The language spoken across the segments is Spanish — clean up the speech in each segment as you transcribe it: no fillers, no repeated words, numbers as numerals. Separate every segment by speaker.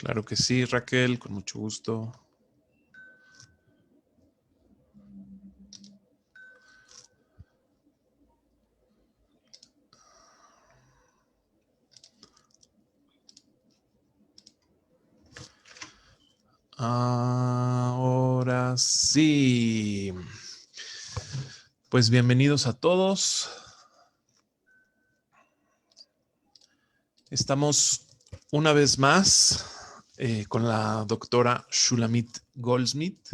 Speaker 1: Claro que sí, Raquel, con mucho gusto. Ahora sí. Pues bienvenidos a todos. Estamos una vez más con la doctora Shulamit Goldsmith.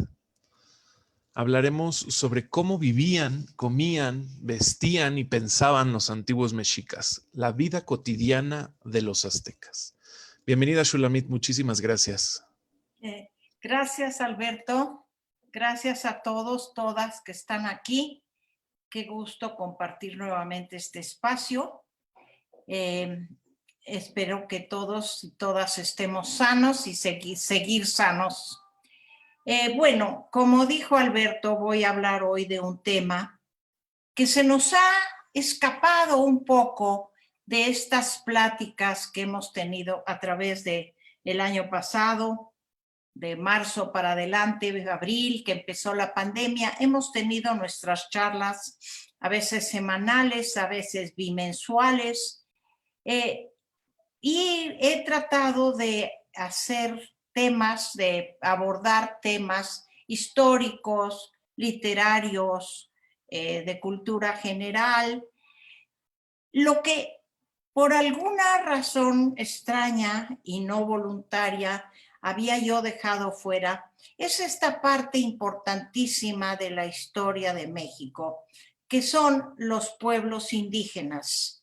Speaker 1: Hablaremos sobre cómo vivían, comían, vestían y pensaban los antiguos mexicas, la vida cotidiana de los aztecas. Bienvenida, Shulamit, muchísimas gracias.
Speaker 2: Gracias, Alberto. Gracias a todos, todas que están aquí. Qué gusto compartir nuevamente este espacio. Espero que todos y todas estemos sanos y seguir sanos. Bueno, como dijo Alberto, voy a hablar hoy de un tema que se nos ha escapado un poco de estas pláticas que hemos tenido a través del año pasado, de marzo para adelante, de abril, que empezó la pandemia. Hemos tenido nuestras charlas, a veces semanales, a veces bimensuales, y he tratado de hacer temas, de abordar temas históricos, literarios, de cultura general, lo que por alguna razón extraña y no voluntaria había yo dejado fuera es esta parte importantísima de la historia de México, que son los pueblos indígenas.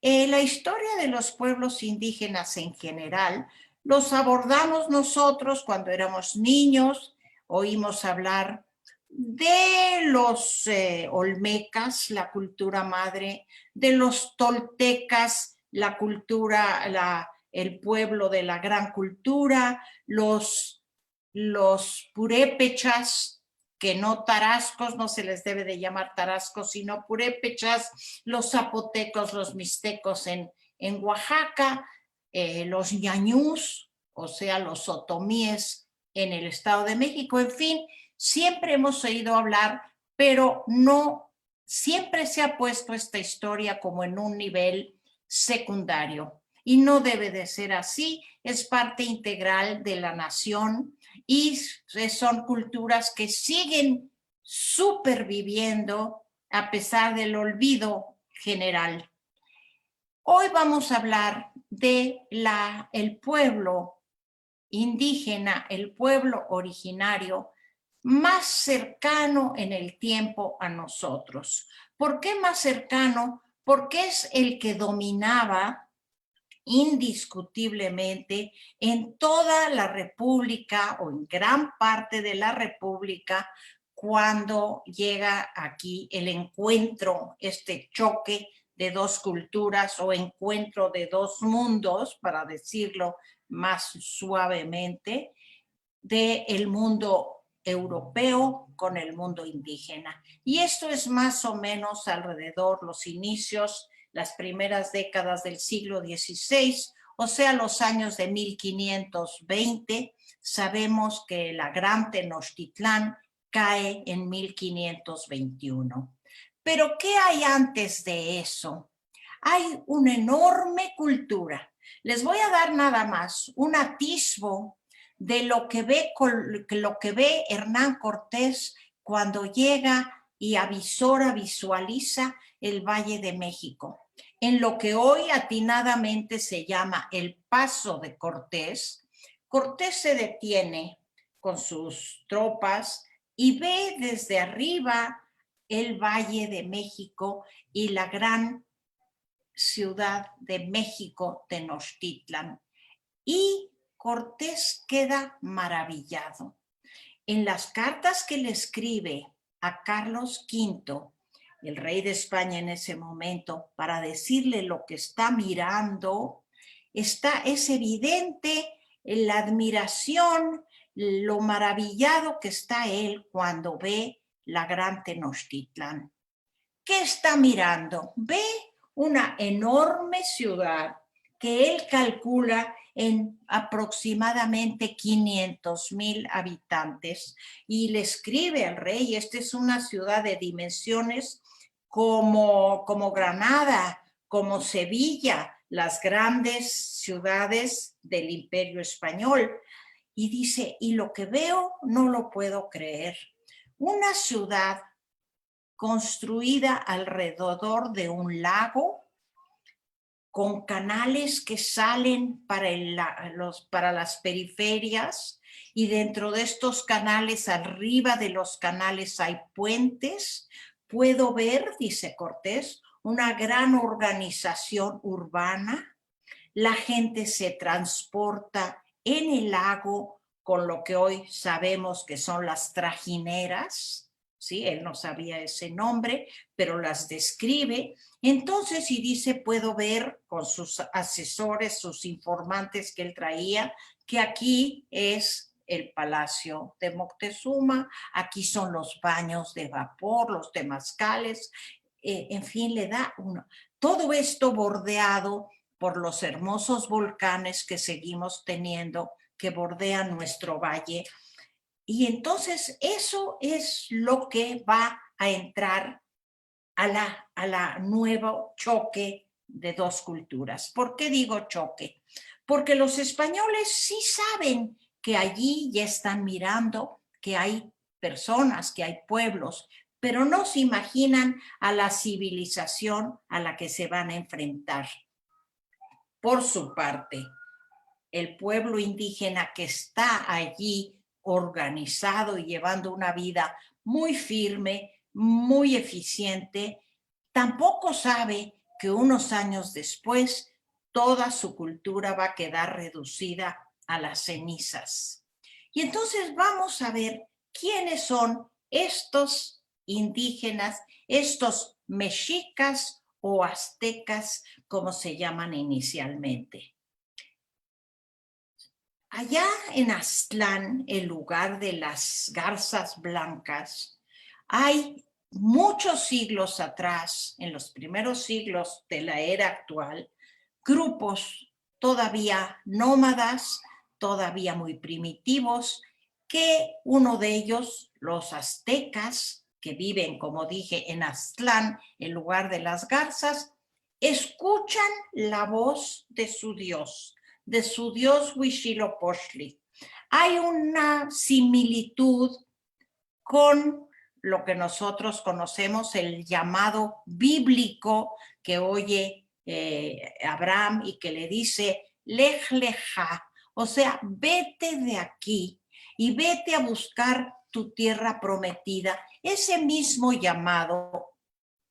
Speaker 2: La historia de los pueblos indígenas en general los abordamos nosotros cuando éramos niños, oímos hablar de los olmecas, la cultura madre, de los toltecas, la cultura, el pueblo de la gran cultura, los purépechas, que no tarascos, no se les debe de llamar tarascos, sino purépechas, los zapotecos, los mixtecos en Oaxaca, los ñañús, o sea, los otomíes en el Estado de México, en fin, siempre hemos oído hablar, pero no siempre se ha puesto esta historia como en un nivel secundario. Y no debe de ser así, es parte integral de la nación y son culturas que siguen superviviendo a pesar del olvido general. Hoy vamos a hablar de el pueblo indígena, el pueblo originario más cercano en el tiempo a nosotros. ¿Por qué más cercano? Porque es el que dominaba indiscutiblemente en toda la República o en gran parte de la República cuando llega aquí el encuentro, este choque de dos culturas o encuentro de dos mundos, para decirlo más suavemente, del mundo europeo con el mundo indígena. Y esto es más o menos alrededor los inicios, las primeras décadas del siglo XVI, o sea, los años de 1520. Sabemos que la gran Tenochtitlán cae en 1521. Pero ¿qué hay antes de eso? Hay una enorme cultura. Les voy a dar nada más un atisbo de lo que ve Hernán Cortés cuando llega y visualiza el Valle de México. En lo que hoy atinadamente se llama el Paso de Cortés, Cortés se detiene con sus tropas y ve desde arriba el Valle de México y la gran ciudad de México, Tenochtitlan. Y Cortés queda maravillado. En las cartas que le escribe a Carlos V, el rey de España en ese momento, para decirle lo que está mirando, es evidente la admiración, lo maravillado que está él cuando ve la gran Tenochtitlan. ¿Qué está mirando? Ve una enorme ciudad que él calcula en aproximadamente 500,000 habitantes, y le escribe al rey: esta es una ciudad de dimensiones como Granada, como Sevilla, las grandes ciudades del Imperio Español. Y dice, y lo que veo no lo puedo creer. Una ciudad construida alrededor de un lago, con canales que salen para las periferias, y dentro de estos canales, arriba de los canales hay puentes. Puedo ver, dice Cortés, una gran organización urbana. La gente se transporta en el lago con lo que hoy sabemos que son las trajineras, ¿sí? Él no sabía ese nombre, pero las describe. Entonces, y dice, puedo ver con sus asesores, sus informantes que él traía, que aquí es el Palacio de Moctezuma, aquí son los baños de vapor, los temazcales, en fin, le da uno. Todo esto bordeado por los hermosos volcanes que seguimos teniendo, que bordean nuestro valle. Y entonces eso es lo que va a entrar a la nuevo choque de dos culturas. ¿Por qué digo choque? Porque los españoles sí saben que allí ya están mirando que hay personas, que hay pueblos, pero no se imaginan a la civilización a la que se van a enfrentar. Por su parte, el pueblo indígena que está allí organizado y llevando una vida muy firme, muy eficiente, tampoco sabe que unos años después toda su cultura va a quedar reducida a las cenizas. Y entonces vamos a ver quiénes son estos indígenas, estos mexicas o aztecas, como se llaman inicialmente. Allá en Aztlán, el lugar de las garzas blancas, hay muchos siglos atrás, en los primeros siglos de la era actual, grupos todavía nómadas, todavía muy primitivos, que uno de ellos, los aztecas, que viven, como dije, en Aztlán, el lugar de las garzas, escuchan la voz de su dios Huitzilopochtli. Hay una similitud con lo que nosotros conocemos, el llamado bíblico que oye Abraham y que le dice, Lej leja, o sea, vete de aquí y vete a buscar tu tierra prometida. Ese mismo llamado,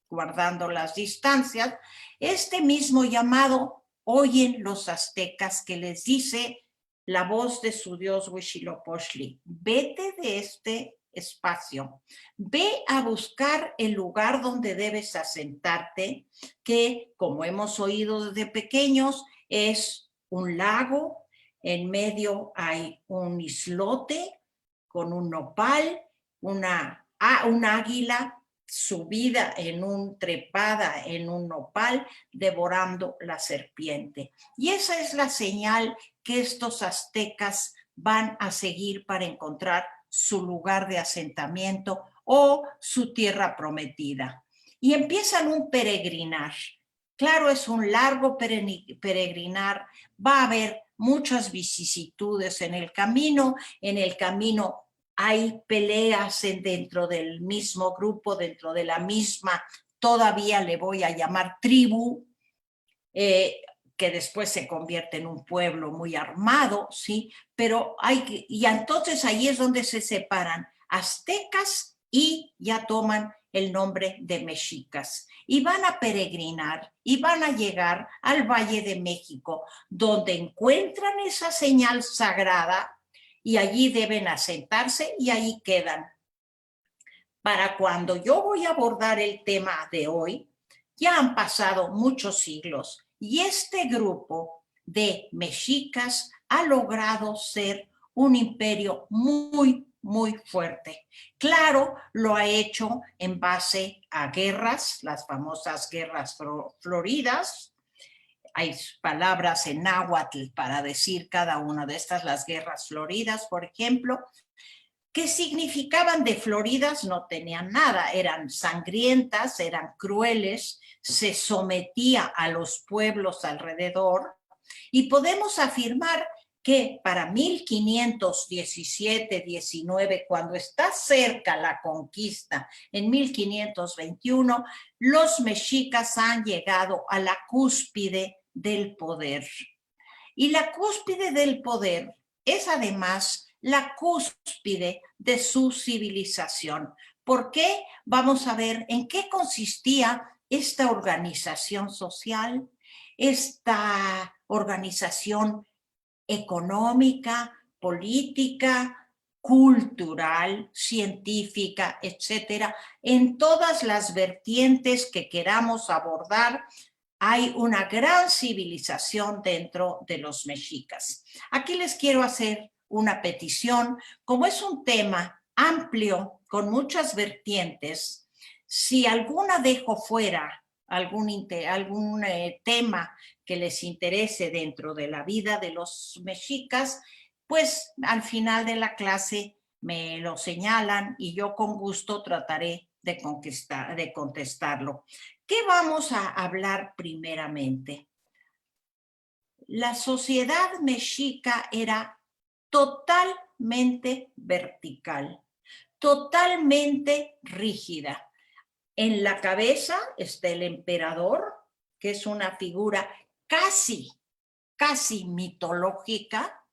Speaker 2: guardando las distancias, este mismo llamado oyen los aztecas, que les dice la voz de su dios Huitzilopochtli: vete de este espacio, ve a buscar el lugar donde debes asentarte, que, como hemos oído desde pequeños, es un lago, en medio hay un islote con un nopal, un águila subida trepada en un nopal, devorando la serpiente. Y esa es la señal que estos aztecas van a seguir para encontrar su lugar de asentamiento o su tierra prometida. Y empiezan un peregrinar. Claro, es un largo peregrinar, va a haber muchas vicisitudes en el camino. En el camino hay peleas dentro del mismo grupo, dentro de la misma, todavía le voy a llamar tribu, que después se convierte en un pueblo muy armado, ¿sí? Pero y entonces ahí es donde se separan aztecas y ya toman el nombre de mexicas. Y van a peregrinar y van a llegar al Valle de México, donde encuentran esa señal sagrada, y allí deben asentarse y ahí quedan. Para cuando yo voy a abordar el tema de hoy, ya han pasado muchos siglos y este grupo de mexicas ha logrado ser un imperio muy, muy fuerte. Claro, lo ha hecho en base a guerras, las famosas guerras floridas. hay palabras en náhuatl para decir cada una de estas, las guerras floridas, por ejemplo. ¿Qué significaban de floridas? No tenían nada, eran sangrientas, eran crueles, se sometía a los pueblos alrededor y podemos afirmar que para 1517-19, cuando está cerca la conquista, en 1521, los mexicas han llegado a la cúspide del poder. Y la cúspide del poder es además la cúspide de su civilización. ¿Por qué? Vamos a ver en qué consistía esta organización social, esta organización económica, política, cultural, científica, etcétera. En todas las vertientes que queramos abordar, hay una gran civilización dentro de los mexicas. Aquí les quiero hacer una petición. Como es un tema amplio, con muchas vertientes, si alguna dejo fuera algún tema que les interese dentro de la vida de los mexicas, pues al final de la clase me lo señalan y yo con gusto trataré de contestarlo. ¿Qué vamos a hablar primeramente? La sociedad mexica era totalmente vertical, totalmente rígida. En la cabeza está el emperador, que es una figura casi mitológica,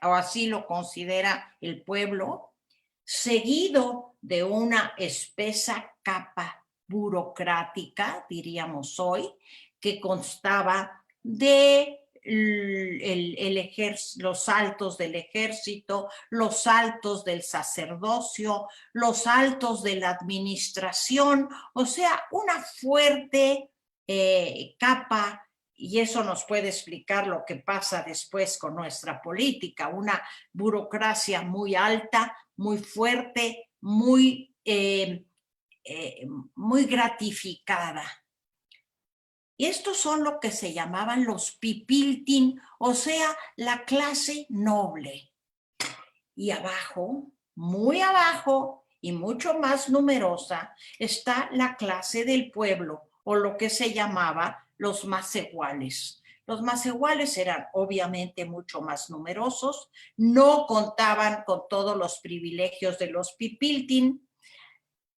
Speaker 2: o así lo considera el pueblo, seguido de una espesa capa burocrática, diríamos hoy, que constaba de los altos del ejército, los altos del sacerdocio, los altos de la administración, o sea, una fuerte capa, y eso nos puede explicar lo que pasa después con nuestra política, una burocracia muy alta, muy fuerte, muy gratificada. Y estos son lo que se llamaban los pipiltin, o sea, la clase noble. Y abajo, muy abajo y mucho más numerosa, está la clase del pueblo, o lo que se llamaba los macehuales. Los macehuales eran obviamente mucho más numerosos, no contaban con todos los privilegios de los pipiltin,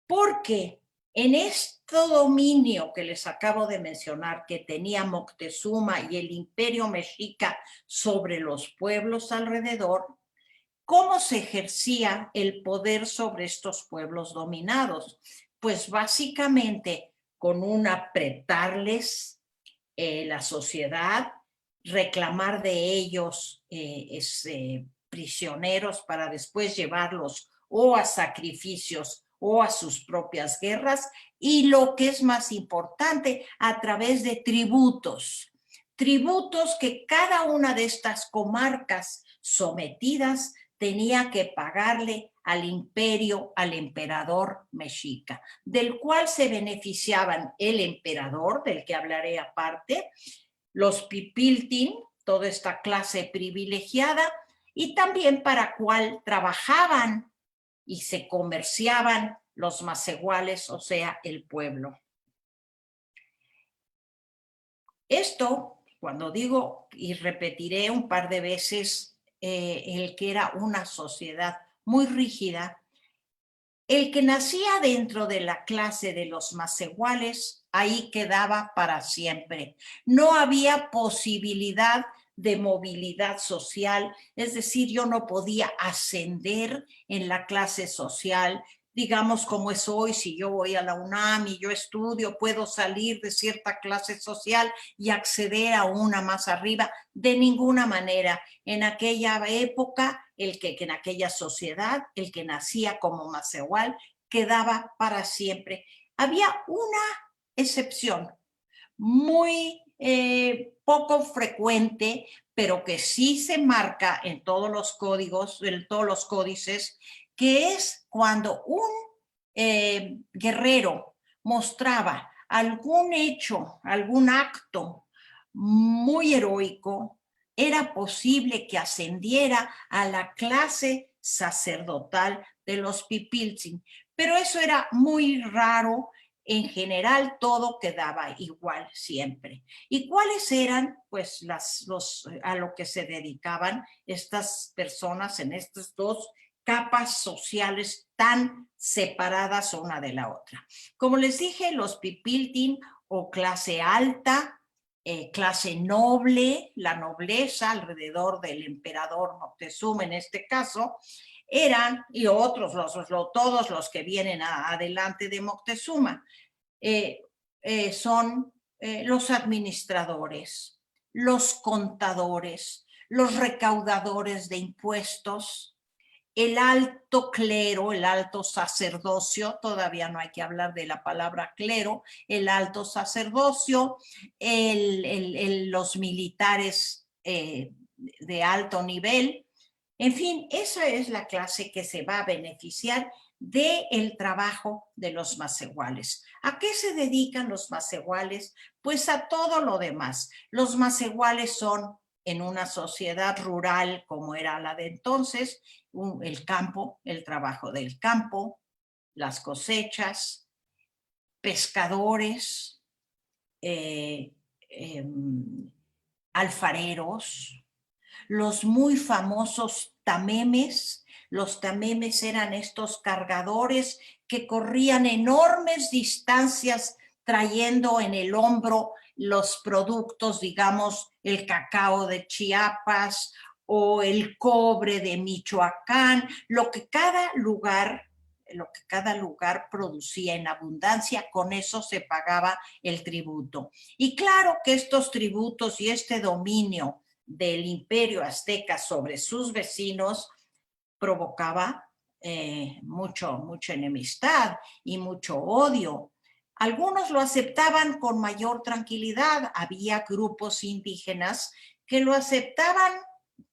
Speaker 2: porque en este dominio que les acabo de mencionar, que tenía Moctezuma y el imperio mexica sobre los pueblos alrededor, ¿cómo se ejercía el poder sobre estos pueblos dominados? Pues básicamente con un apretarles la sociedad, reclamar de ellos prisioneros para después llevarlos o a sacrificios o a sus propias guerras, y lo que es más importante, a través de tributos que cada una de estas comarcas sometidas tenía que pagarle al imperio, al emperador mexica, del cual se beneficiaban el emperador, del que hablaré aparte, los pipiltin, toda esta clase privilegiada, y también para cuál trabajaban y se comerciaban los macehuales, o sea, el pueblo. Esto, cuando digo, y repetiré un par de veces, el que era una sociedad muy rígida, el que nacía dentro de la clase de los macehuales, ahí quedaba para siempre. No había posibilidad de movilidad social, es decir, yo no podía ascender en la clase social, digamos como es hoy, si yo voy a la UNAM y yo estudio, puedo salir de cierta clase social y acceder a una más arriba. De ninguna manera. En aquella época, en aquella sociedad, el que nacía como macehual quedaba para siempre. Había una excepción muy poco frecuente, pero que sí se marca en todos los códigos, en todos los códices, que es cuando un guerrero mostraba algún hecho, algún acto muy heroico, era posible que ascendiera a la clase sacerdotal de los Pipiltzin, pero eso era muy raro. En general todo quedaba igual siempre. ¿Y cuáles eran pues a lo que se dedicaban estas personas en estas dos capas sociales tan separadas una de la otra? Como les dije, los Pipiltzin o clase alta, clase noble, la nobleza alrededor del emperador Moctezuma en este caso, eran, y otros, todos los que vienen adelante de Moctezuma, son los administradores, los contadores, los recaudadores de impuestos, el alto clero, el alto sacerdocio, todavía no hay que hablar de la palabra clero, el alto sacerdocio, los militares de alto nivel. En fin, esa es la clase que se va a beneficiar del trabajo de los macehuales. ¿A qué se dedican los macehuales? Pues a todo lo demás. Los macehuales son, en una sociedad rural como era la de entonces, el campo, el trabajo del campo, las cosechas, pescadores, alfareros, los muy famosos tamemes. Los tamemes eran estos cargadores que corrían enormes distancias trayendo en el hombro los productos, digamos, el cacao de Chiapas o el cobre de Michoacán, lo que cada lugar producía en abundancia, con eso se pagaba el tributo. Y claro que estos tributos y este dominio del imperio azteca sobre sus vecinos provocaba mucha enemistad y mucho odio. Algunos lo aceptaban con mayor tranquilidad. Había grupos indígenas que lo aceptaban,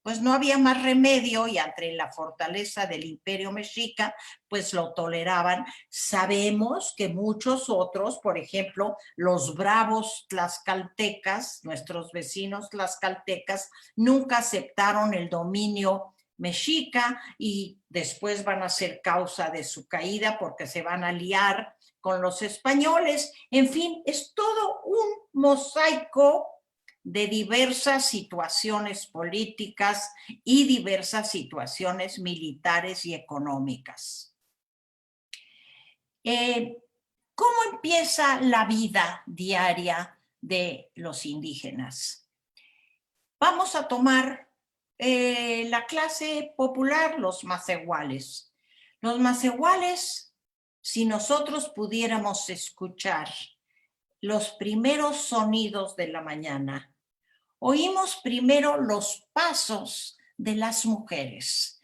Speaker 2: pues no había más remedio, y ante la fortaleza del imperio mexica, pues lo toleraban. Sabemos que muchos otros, por ejemplo, los bravos tlaxcaltecas, nuestros vecinos tlaxcaltecas, nunca aceptaron el dominio mexica y después van a ser causa de su caída porque se van a aliar con los españoles. En fin, es todo un mosaico de diversas situaciones políticas y diversas situaciones militares y económicas. ¿Cómo empieza la vida diaria de los indígenas? Vamos a tomar la clase popular, los macehuales. Los macehuales, si nosotros pudiéramos escuchar los primeros sonidos de la mañana, oímos primero los pasos de las mujeres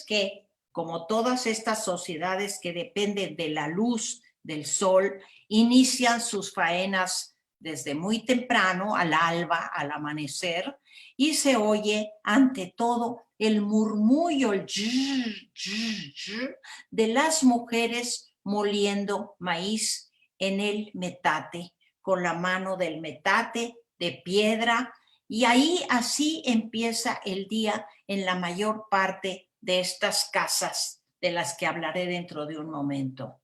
Speaker 2: que, como todas estas sociedades que dependen de la luz del sol, inician sus faenas desde muy temprano, al alba, al amanecer, y se oye ante todo el murmullo, el de las mujeres moliendo maíz en el metate, con la mano del metate de piedra, y ahí así empieza el día en la mayor parte de estas casas de las que hablaré dentro de un momento.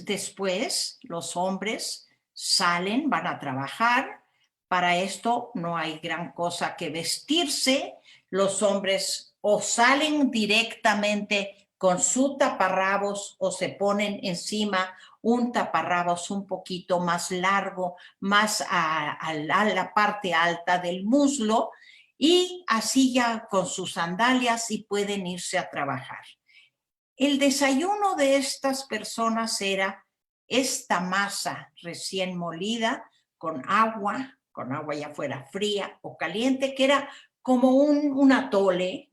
Speaker 2: Después los hombres salen, van a trabajar. Para esto no hay gran cosa que vestirse. Los hombres o salen directamente con su taparrabos o se ponen encima un taparrabos un poquito más largo, más a la parte alta del muslo, y así ya con sus sandalias y pueden irse a trabajar. El desayuno de estas personas era esta masa recién molida con agua ya fuera fría o caliente, que era como un atole,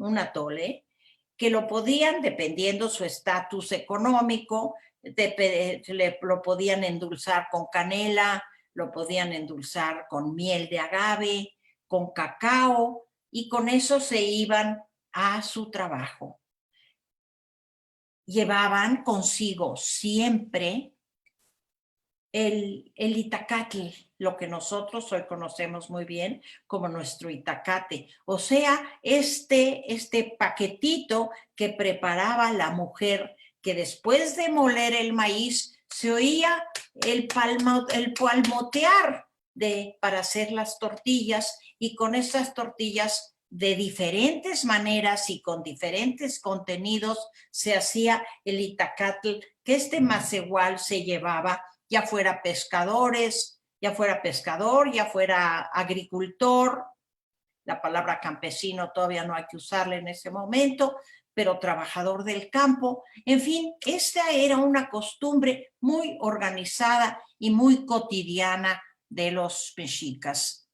Speaker 2: que lo podían, dependiendo su estatus económico, lo podían endulzar con canela, lo podían endulzar con miel de agave, con cacao, y con eso se iban a su trabajo. Llevaban consigo siempre el itacatl, lo que nosotros hoy conocemos muy bien como nuestro itacate, o sea, este paquetito que preparaba la mujer, que después de moler el maíz se oía el palmotear para hacer las tortillas, y con esas tortillas de diferentes maneras y con diferentes contenidos se hacía el itacatl, que macehual se llevaba, ya fuera pescadores, ya fuera pescador, ya fuera agricultor. La palabra campesino todavía no hay que usarla en ese momento, pero trabajador del campo. En fin, esta era una costumbre muy organizada y muy cotidiana de los mexicas.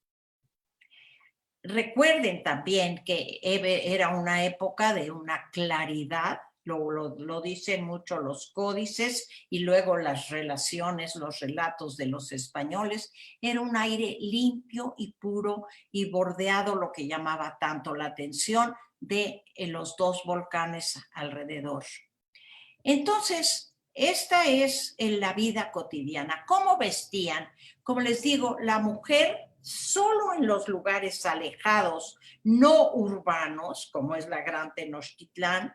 Speaker 2: Recuerden también que era una época de una claridad, lo dicen mucho los códices y luego las relaciones, los relatos de los españoles. Era un aire limpio y puro y bordeado, lo que llamaba tanto la atención de los dos volcanes alrededor. Entonces, esta es la vida cotidiana. ¿Cómo vestían? Como les digo, la mujer solo en los lugares alejados, no urbanos, como es la Gran Tenochtitlán,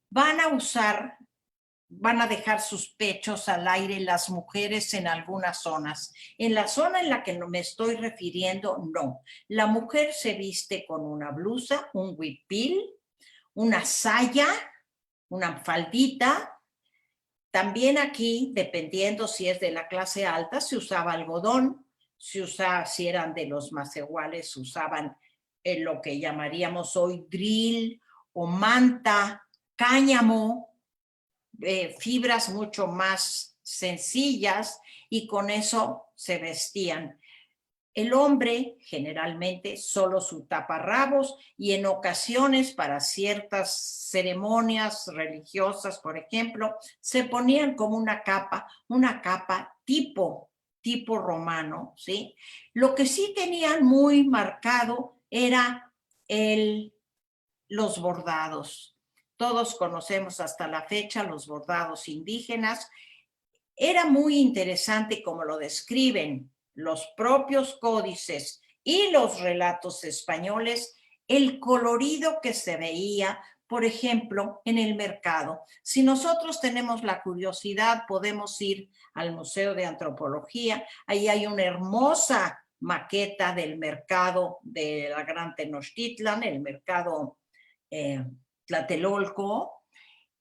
Speaker 2: van a dejar sus pechos al aire las mujeres en algunas zonas. En la zona en la que me estoy refiriendo, no. La mujer se viste con una blusa, un huipil, una saya, una faldita. También aquí, dependiendo si es de la clase alta, se usaba algodón, si eran de los macehuales, usaban lo que llamaríamos hoy drill o manta, cáñamo, fibras mucho más sencillas, y con eso se vestían. El hombre, generalmente, solo su taparrabos, y en ocasiones, para ciertas ceremonias religiosas, por ejemplo, se ponían como una capa tipo romano, ¿sí? Lo que sí tenían muy marcado era los bordados. Todos conocemos hasta la fecha los bordados indígenas. Era muy interesante como lo describen los propios códices y los relatos españoles, el colorido que se veía, por ejemplo, en el mercado. Si nosotros tenemos la curiosidad, podemos ir al Museo de Antropología. Ahí hay una hermosa maqueta del mercado de la Gran Tenochtitlan, el mercado Tlatelolco.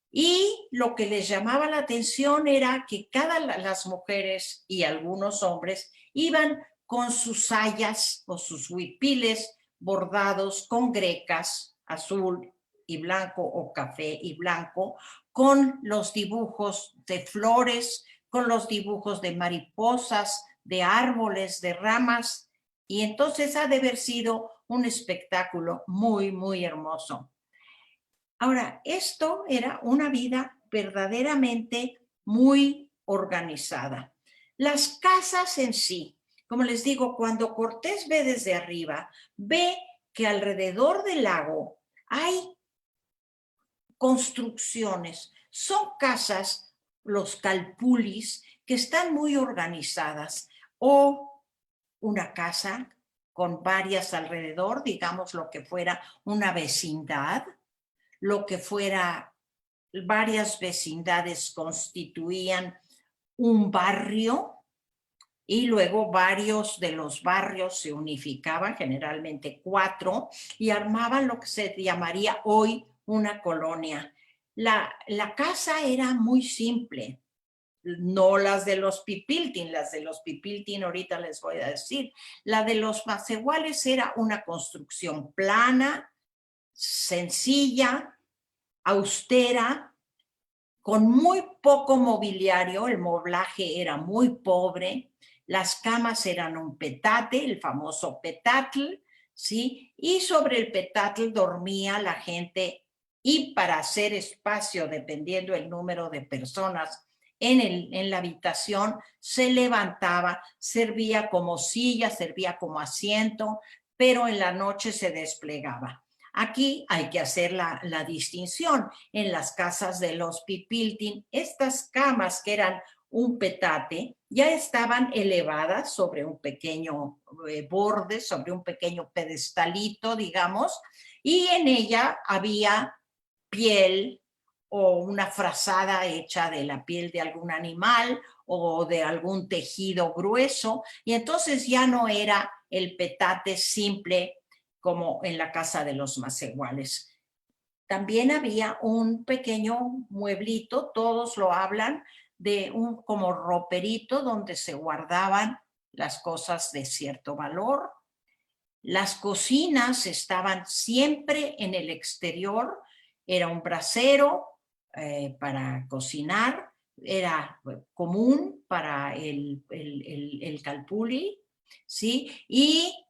Speaker 2: Y lo que les llamaba la atención era que las mujeres y algunos hombres iban con sus sayas o sus huipiles bordados con grecas, azul y blanco o café y blanco, con los dibujos de flores, con los dibujos de mariposas, de árboles, de ramas. Y entonces ha de haber sido un espectáculo muy, muy hermoso. Ahora, esto era una vida verdaderamente muy organizada. Las casas en sí, como les digo, cuando Cortés ve desde arriba, ve que alrededor del lago hay construcciones. Son casas, los calpulis, que están muy organizadas, o una casa con varias alrededor, digamos lo que fuera una vecindad, lo que fuera varias vecindades constituían un barrio, y luego varios de los barrios se unificaban, generalmente 4, y armaban lo que se llamaría hoy una colonia. La casa era muy simple, no las de los pipiltin ahorita les voy a decir. La de los macehuales era una construcción plana, sencilla, austera, con muy poco mobiliario. El moblaje era muy pobre, las camas eran un petate, el famoso petatl, ¿sí? Y sobre el petatl dormía la gente, y para hacer espacio, dependiendo el número de personas en la habitación, se levantaba, servía como silla, servía como asiento, pero en la noche se desplegaba. Aquí hay que hacer la distinción. En las casas de los pipiltin, estas camas, que eran un petate, ya estaban elevadas sobre un pequeño borde, sobre un pequeño pedestalito, digamos, y en ella había piel o una frazada hecha de la piel de algún animal o de algún tejido grueso, y entonces ya no era el petate simple como en la casa de los macehuales. También había un pequeño mueblito, todos lo hablan, de un como roperito donde se guardaban las cosas de cierto valor. Las cocinas estaban siempre en el exterior, era un brasero para cocinar, era común para el calpulli, ¿sí? Y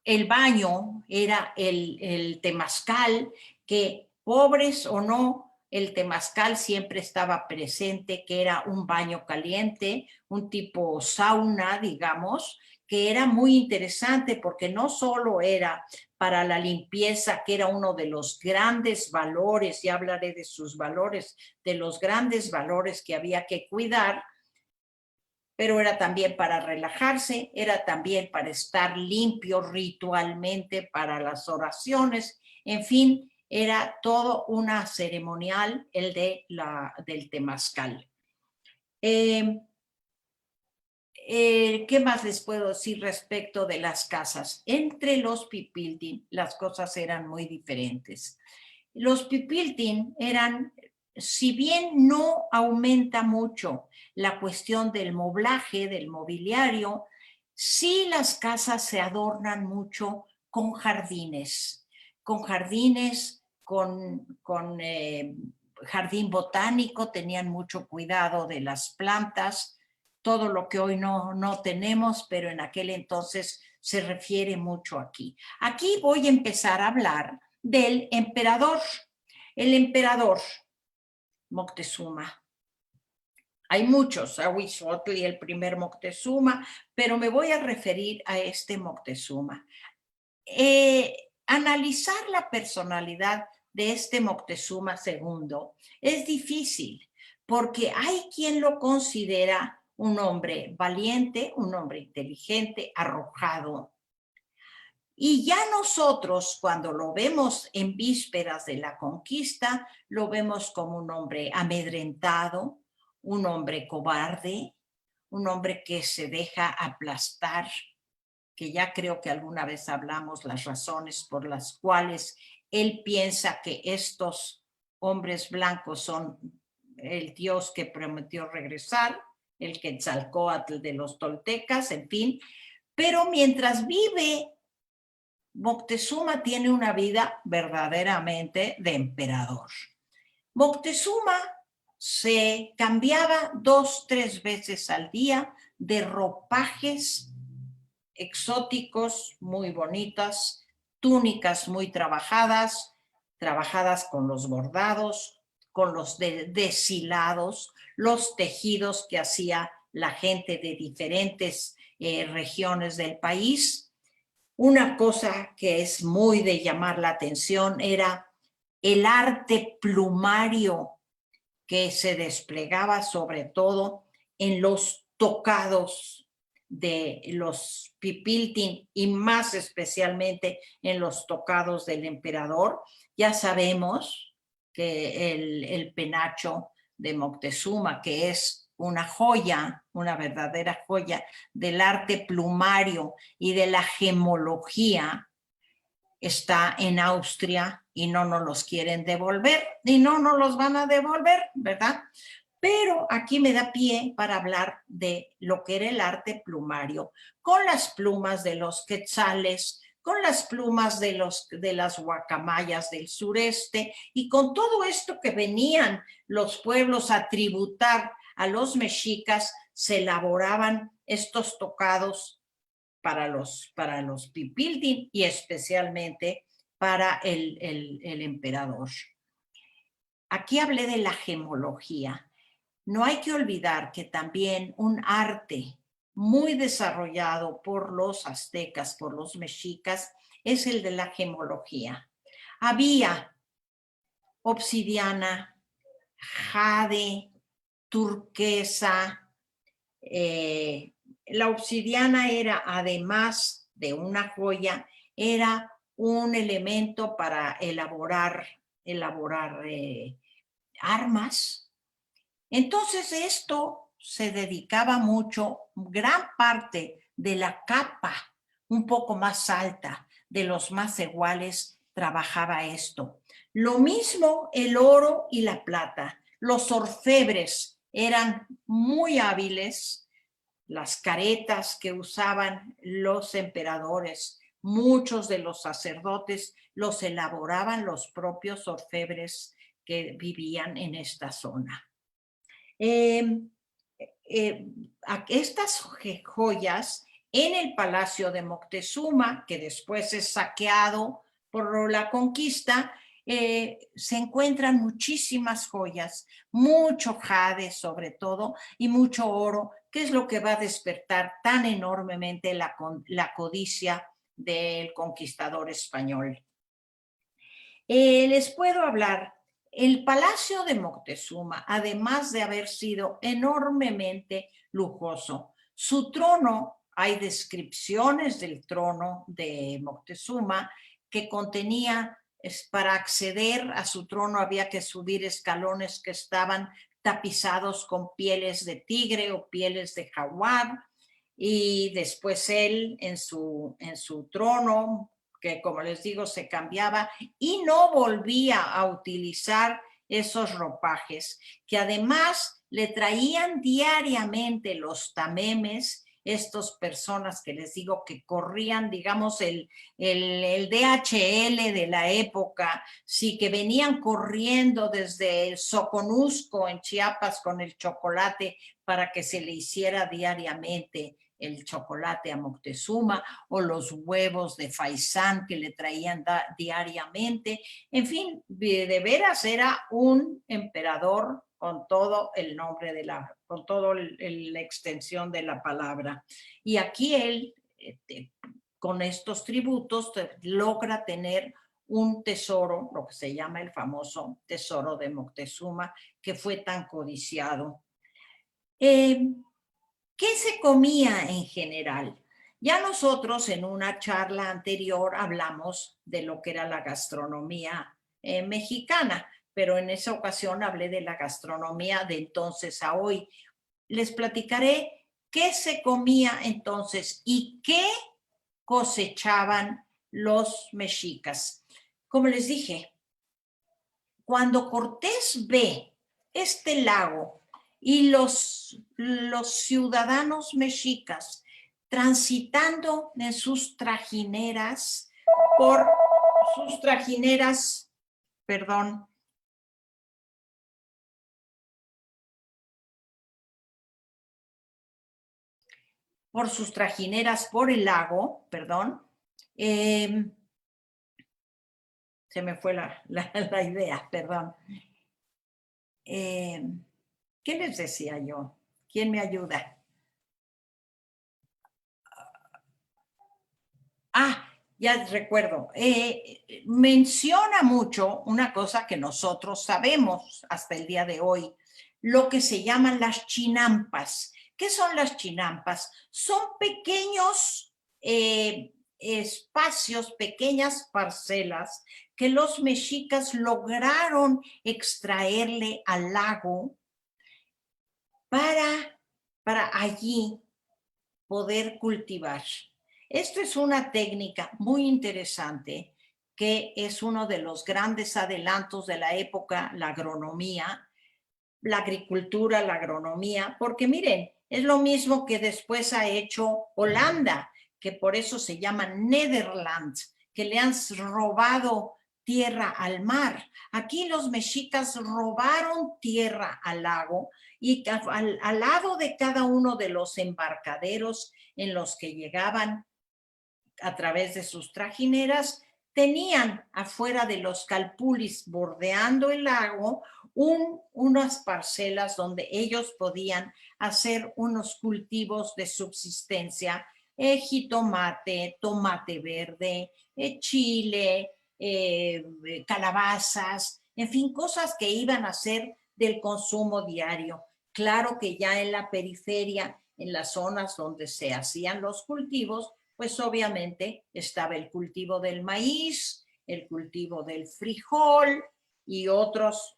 Speaker 2: el baño era el temazcal, que pobres o no, el temazcal siempre estaba presente, que era un baño caliente, un tipo sauna, digamos, que era muy interesante porque no solo era para la limpieza, que era uno de los grandes valores, ya hablaré de sus valores, de los grandes valores que había que cuidar, pero era también para relajarse, era también para estar limpio ritualmente para las oraciones, en fin, era todo una ceremonial el del temazcal. ¿Qué más les puedo decir respecto de las casas? Entre los pipiltin las cosas eran muy diferentes. Los pipiltin eran, si bien no aumenta mucho la cuestión del moblaje, del mobiliario, sí las casas se adornan mucho con jardines, con jardín botánico, tenían mucho cuidado de las plantas, todo lo que hoy no tenemos, pero en aquel entonces se refiere mucho aquí. Aquí voy a empezar a hablar del emperador. El emperador Moctezuma. Hay muchos, Ahuizotli, el primer Moctezuma, pero me voy a referir a este Moctezuma. Analizar la personalidad de este Moctezuma II es difícil, porque hay quien lo considera un hombre valiente, un hombre inteligente, arrojado. Y ya nosotros, cuando lo vemos en vísperas de la conquista, lo vemos como un hombre amedrentado, un hombre cobarde, un hombre que se deja aplastar, que ya creo que alguna vez hablamos las razones por las cuales él piensa que estos hombres blancos son el Dios que prometió regresar, el Quetzalcóatl de los toltecas, en fin. Pero mientras vive, Moctezuma tiene una vida verdaderamente de emperador. Moctezuma se cambiaba 2, 3 veces al día de ropajes exóticos, muy bonitas, túnicas muy trabajadas, trabajadas con los bordados, con los deshilados, los tejidos que hacía la gente de diferentes regiones del país. Una cosa que es muy de llamar la atención era el arte plumario que se desplegaba sobre todo en los tocados de los pipiltin y más especialmente en los tocados del emperador. Ya sabemos que el penacho de Moctezuma, que es una joya, una verdadera joya del arte plumario y de la gemología, está en Austria y no nos los quieren devolver y no nos los van a devolver, ¿verdad? Pero aquí me da pie para hablar de lo que era el arte plumario, con las plumas de los quetzales, con las plumas de las guacamayas del sureste y con todo esto que venían los pueblos a tributar a los mexicas, se elaboraban estos tocados para los pipiltin y especialmente para el emperador. Aquí hablé de la gemología. No hay que olvidar que también un arte muy desarrollado por los aztecas, por los mexicas, es el de la gemología. Había obsidiana, jade, turquesa. La obsidiana era, además de una joya, era un elemento para elaborar armas. Entonces esto se dedicaba mucho, gran parte de la capa un poco más alta de los más iguales trabajaba esto. Lo mismo el oro y la plata. Los orfebres eran muy hábiles, las caretas que usaban los emperadores, muchos de los sacerdotes los elaboraban los propios orfebres que vivían en esta zona. Estas joyas en el Palacio de Moctezuma, que después es saqueado por la conquista, se encuentran muchísimas joyas, mucho jade sobre todo y mucho oro, que es lo que va a despertar tan enormemente la codicia del conquistador español. Les puedo hablar. El Palacio de Moctezuma, además de haber sido enormemente lujoso, su trono, hay descripciones del trono de Moctezuma que contenía, para acceder a su trono había que subir escalones que estaban tapizados con pieles de tigre o pieles de jaguar, y después él en su trono, que como les digo se cambiaba y no volvía a utilizar esos ropajes, que además le traían diariamente los tamemes, estas personas que les digo que corrían, digamos, el DHL de la época, sí, que venían corriendo desde Soconusco en Chiapas con el chocolate para que se le hiciera diariamente el chocolate a Moctezuma, o los huevos de faisán que le traían diariamente. En fin, de veras era un emperador con todo el nombre con toda la extensión de la palabra. Y aquí él, con estos tributos, logra tener un tesoro, lo que se llama el famoso tesoro de Moctezuma, que fue tan codiciado. ¿Qué se comía en general? Ya nosotros en una charla anterior hablamos de lo que era la gastronomía mexicana, pero en esa ocasión hablé de la gastronomía de entonces a hoy. Les platicaré qué se comía entonces y qué cosechaban los mexicas. Como les dije, cuando Cortés ve este lago y los ciudadanos mexicas transitando en sus trajineras, perdón, por sus trajineras por el lago, perdón, se me fue la idea, perdón. ¿Qué les decía yo? ¿Quién me ayuda? Ya recuerdo. Menciona mucho una cosa que nosotros sabemos hasta el día de hoy, lo que se llaman las chinampas. ¿Qué son las chinampas? Son pequeños espacios, pequeñas parcelas que los mexicas lograron extraerle al lago para allí poder cultivar. Esto es una técnica muy interesante que es uno de los grandes adelantos de la época, la agronomía, la agricultura, la agronomía, porque miren, es lo mismo que después ha hecho Holanda, que por eso se llama Netherlands, que le han robado tierra al mar. Aquí los mexicas robaron tierra al lago y al lado de cada uno de los embarcaderos en los que llegaban a través de sus trajineras, tenían afuera de los calpulis bordeando el lago unas parcelas donde ellos podían hacer unos cultivos de subsistencia, jitomate, tomate verde, chile, calabazas, en fin, cosas que iban a ser del consumo diario. Claro que ya en la periferia, en las zonas donde se hacían los cultivos, pues obviamente estaba el cultivo del maíz, el cultivo del frijol y otros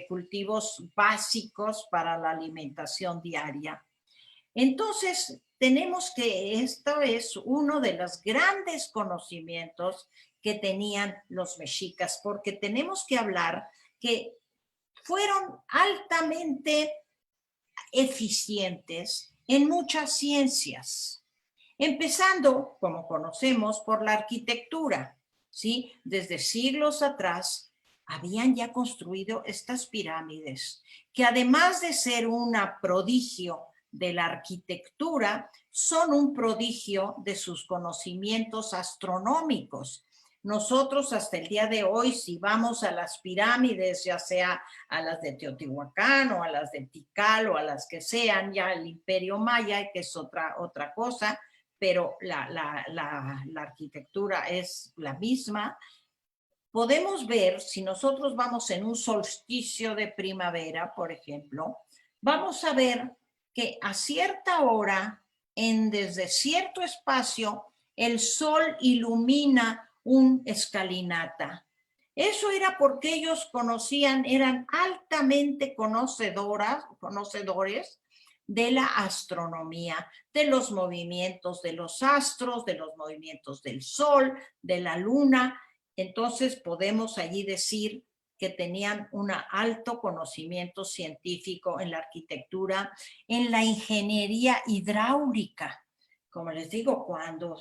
Speaker 2: cultivos básicos para la alimentación diaria. Entonces, tenemos que esto es uno de los grandes conocimientos que tenían los mexicas, porque tenemos que hablar que fueron altamente eficientes en muchas ciencias, empezando, como conocemos, por la arquitectura, ¿sí? Desde siglos atrás habían ya construido estas pirámides, que además de ser un prodigio de la arquitectura, son un prodigio de sus conocimientos astronómicos. Nosotros hasta el día de hoy, si vamos a las pirámides, ya sea a las de Teotihuacán o a las de Tikal o a las que sean, ya el Imperio Maya, que es otra cosa, pero la arquitectura es la misma. Podemos ver, si nosotros vamos en un solsticio de primavera, por ejemplo, vamos a ver que a cierta hora, desde cierto espacio, el sol ilumina un escalinata. Eso era porque ellos conocían, eran altamente conocedores de la astronomía, de los movimientos de los astros, de los movimientos del sol, de la luna. Entonces podemos allí decir que tenían un alto conocimiento científico en la arquitectura, en la ingeniería hidráulica. Como les digo, cuando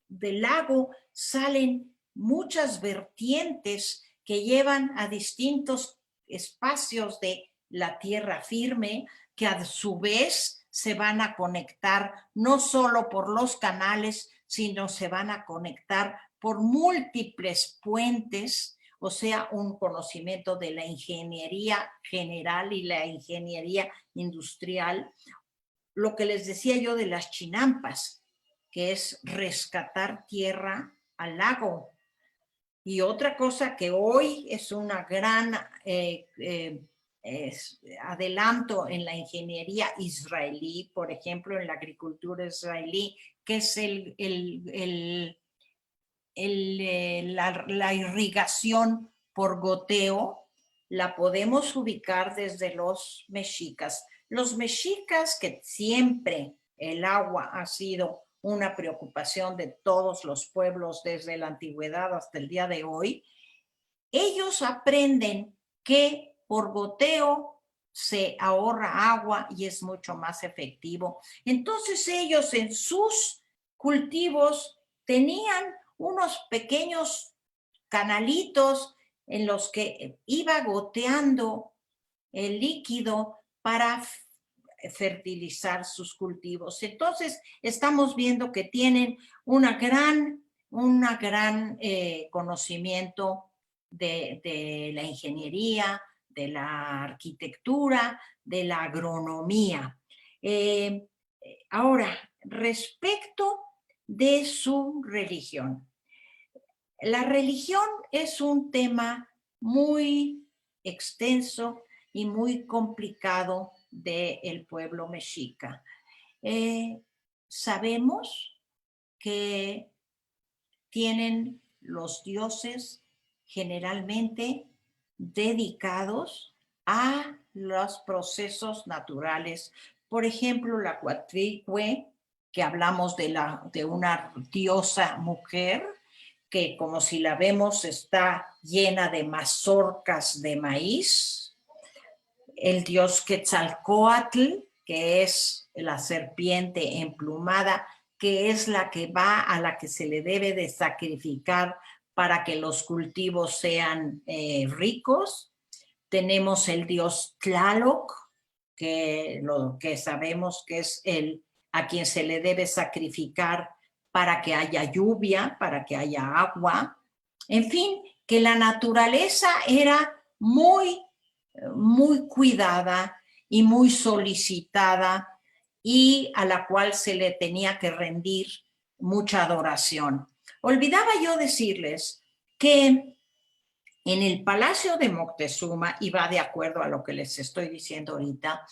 Speaker 2: del lago salen muchas vertientes que llevan a distintos espacios de la tierra firme, que a su vez se van a conectar no solo por los canales, sino se van a conectar por múltiples puentes, o sea, un conocimiento de la ingeniería general y la ingeniería industrial. Lo que les decía yo de las chinampas, que es rescatar tierra al lago. Y otra cosa que hoy es una gran adelanto en la ingeniería israelí, por ejemplo, en la agricultura israelí, que es la irrigación por goteo, la podemos ubicar desde los mexicas. Los mexicas, que siempre el agua ha sido una preocupación de todos los pueblos desde la antigüedad hasta el día de hoy, ellos aprenden que por goteo se ahorra agua y es mucho más efectivo. Entonces ellos en sus cultivos tenían unos pequeños canalitos en los que iba goteando el líquido para fertilizar sus cultivos. Entonces, estamos viendo que tienen una gran conocimiento de la ingeniería, de la arquitectura, de la agronomía. Ahora, respecto de su religión. La religión es un tema muy extenso y muy complicado del pueblo mexica. Sabemos que tienen los dioses generalmente dedicados a los procesos naturales. Por ejemplo, la Cuatlicue, que hablamos de una diosa mujer, que como si la vemos está llena de mazorcas de maíz. El dios Quetzalcóatl, que es la serpiente emplumada, que es la que va a la que se le debe de sacrificar para que los cultivos sean ricos. Tenemos el dios Tlaloc, que sabemos que es a quien se le debe sacrificar para que haya lluvia, para que haya agua. En fin, que la naturaleza era muy cuidada y muy solicitada y a la cual se le tenía que rendir mucha adoración. Olvidaba yo decirles que En el Palacio de Moctezuma, y va de acuerdo a lo que les estoy diciendo ahorita,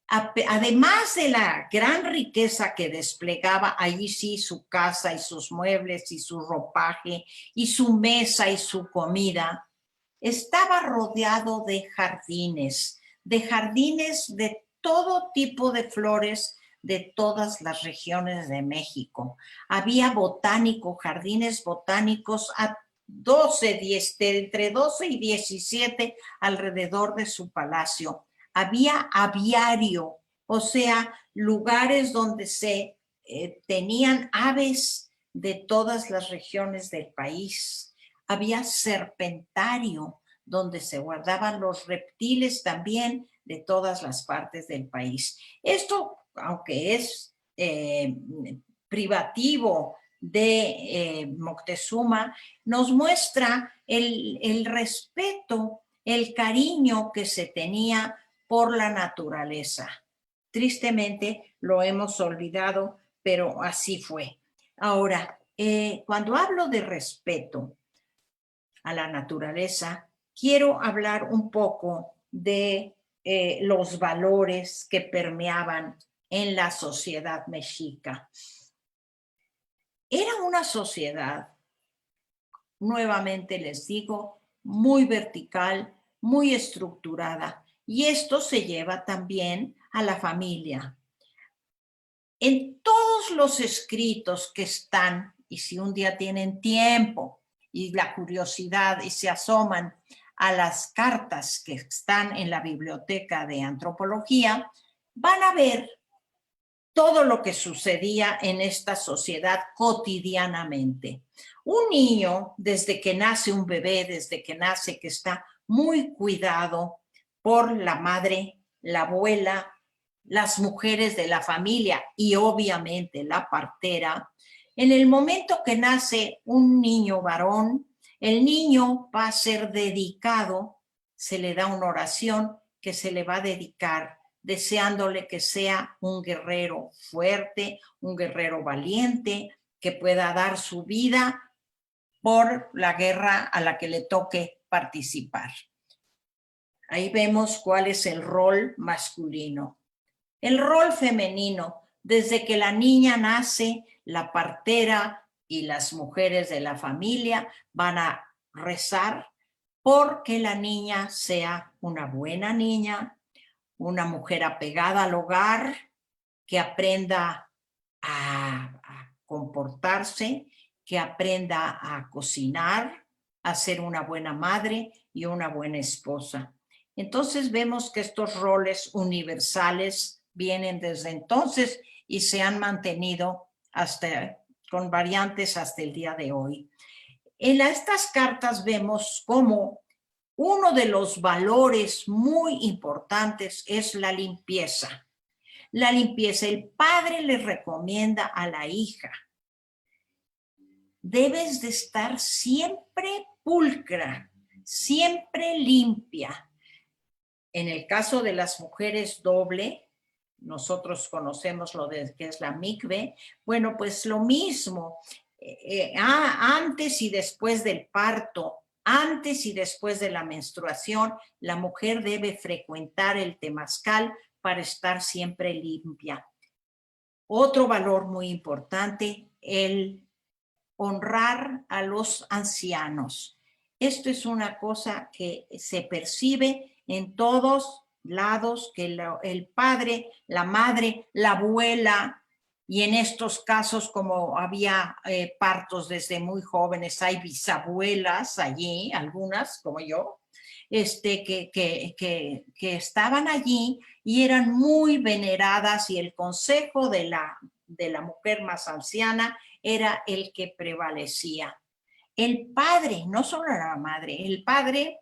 Speaker 2: además de la gran riqueza que desplegaba allí sí su casa y sus muebles y su ropaje y su mesa y su comida, estaba rodeado de jardines de todo tipo de flores de todas las regiones de México. Había jardines botánicos a 12, entre 12 y 17 alrededor de su palacio. Había aviario, o sea, lugares donde se tenían aves de todas las regiones del país. Había serpentario, donde se guardaban los reptiles también de todas las partes del país. Esto, aunque es privativo de Moctezuma, nos muestra el respeto, el cariño que se tenía por la naturaleza. Tristemente lo hemos olvidado, pero así fue. Ahora, cuando hablo de respeto a la naturaleza, quiero hablar un poco de los valores que permeaban en la sociedad mexica. Era una sociedad, nuevamente les digo, muy vertical, muy estructurada, y esto se lleva también a la familia. En todos los escritos que están, y si un día tienen tiempo y la curiosidad y se asoman a las cartas que están en la biblioteca de antropología, van a ver todo lo que sucedía en esta sociedad cotidianamente. Un niño, desde que nace un bebé, desde que nace, que está muy cuidado por la madre, la abuela, las mujeres de la familia y obviamente la partera, en el momento que nace un niño varón, el niño va a ser dedicado, se le da una oración que se le va a dedicar deseándole que sea un guerrero fuerte, un guerrero valiente, que pueda dar su vida por la guerra a la que le toque participar. Ahí vemos cuál es el rol masculino. El rol femenino, desde que la niña nace, la partera y las mujeres de la familia van a rezar porque la niña sea una buena niña, una mujer apegada al hogar, que aprenda a comportarse, que aprenda a cocinar, a ser una buena madre y una buena esposa. Entonces vemos que estos roles universales vienen desde entonces y se han mantenido hasta con variantes hasta el día de hoy. En estas cartas vemos cómo uno de los valores muy importantes es la limpieza. La limpieza, el padre le recomienda a la hija, debes de estar siempre pulcra, siempre limpia. En el caso de las mujeres doble, nosotros conocemos lo de que es la mikve, bueno, pues lo mismo, antes y después del parto, antes y después de la menstruación, la mujer debe frecuentar el temazcal para estar siempre limpia. Otro valor muy importante, el honrar a los ancianos. Esto es una cosa que se percibe en todos lados, que el padre, la madre, la abuela, y en estos casos, como había partos desde muy jóvenes, hay bisabuelas allí, algunas como yo, que estaban allí y eran muy veneradas, y el consejo de la mujer más anciana era el que prevalecía. El padre, no solo la madre, el padre,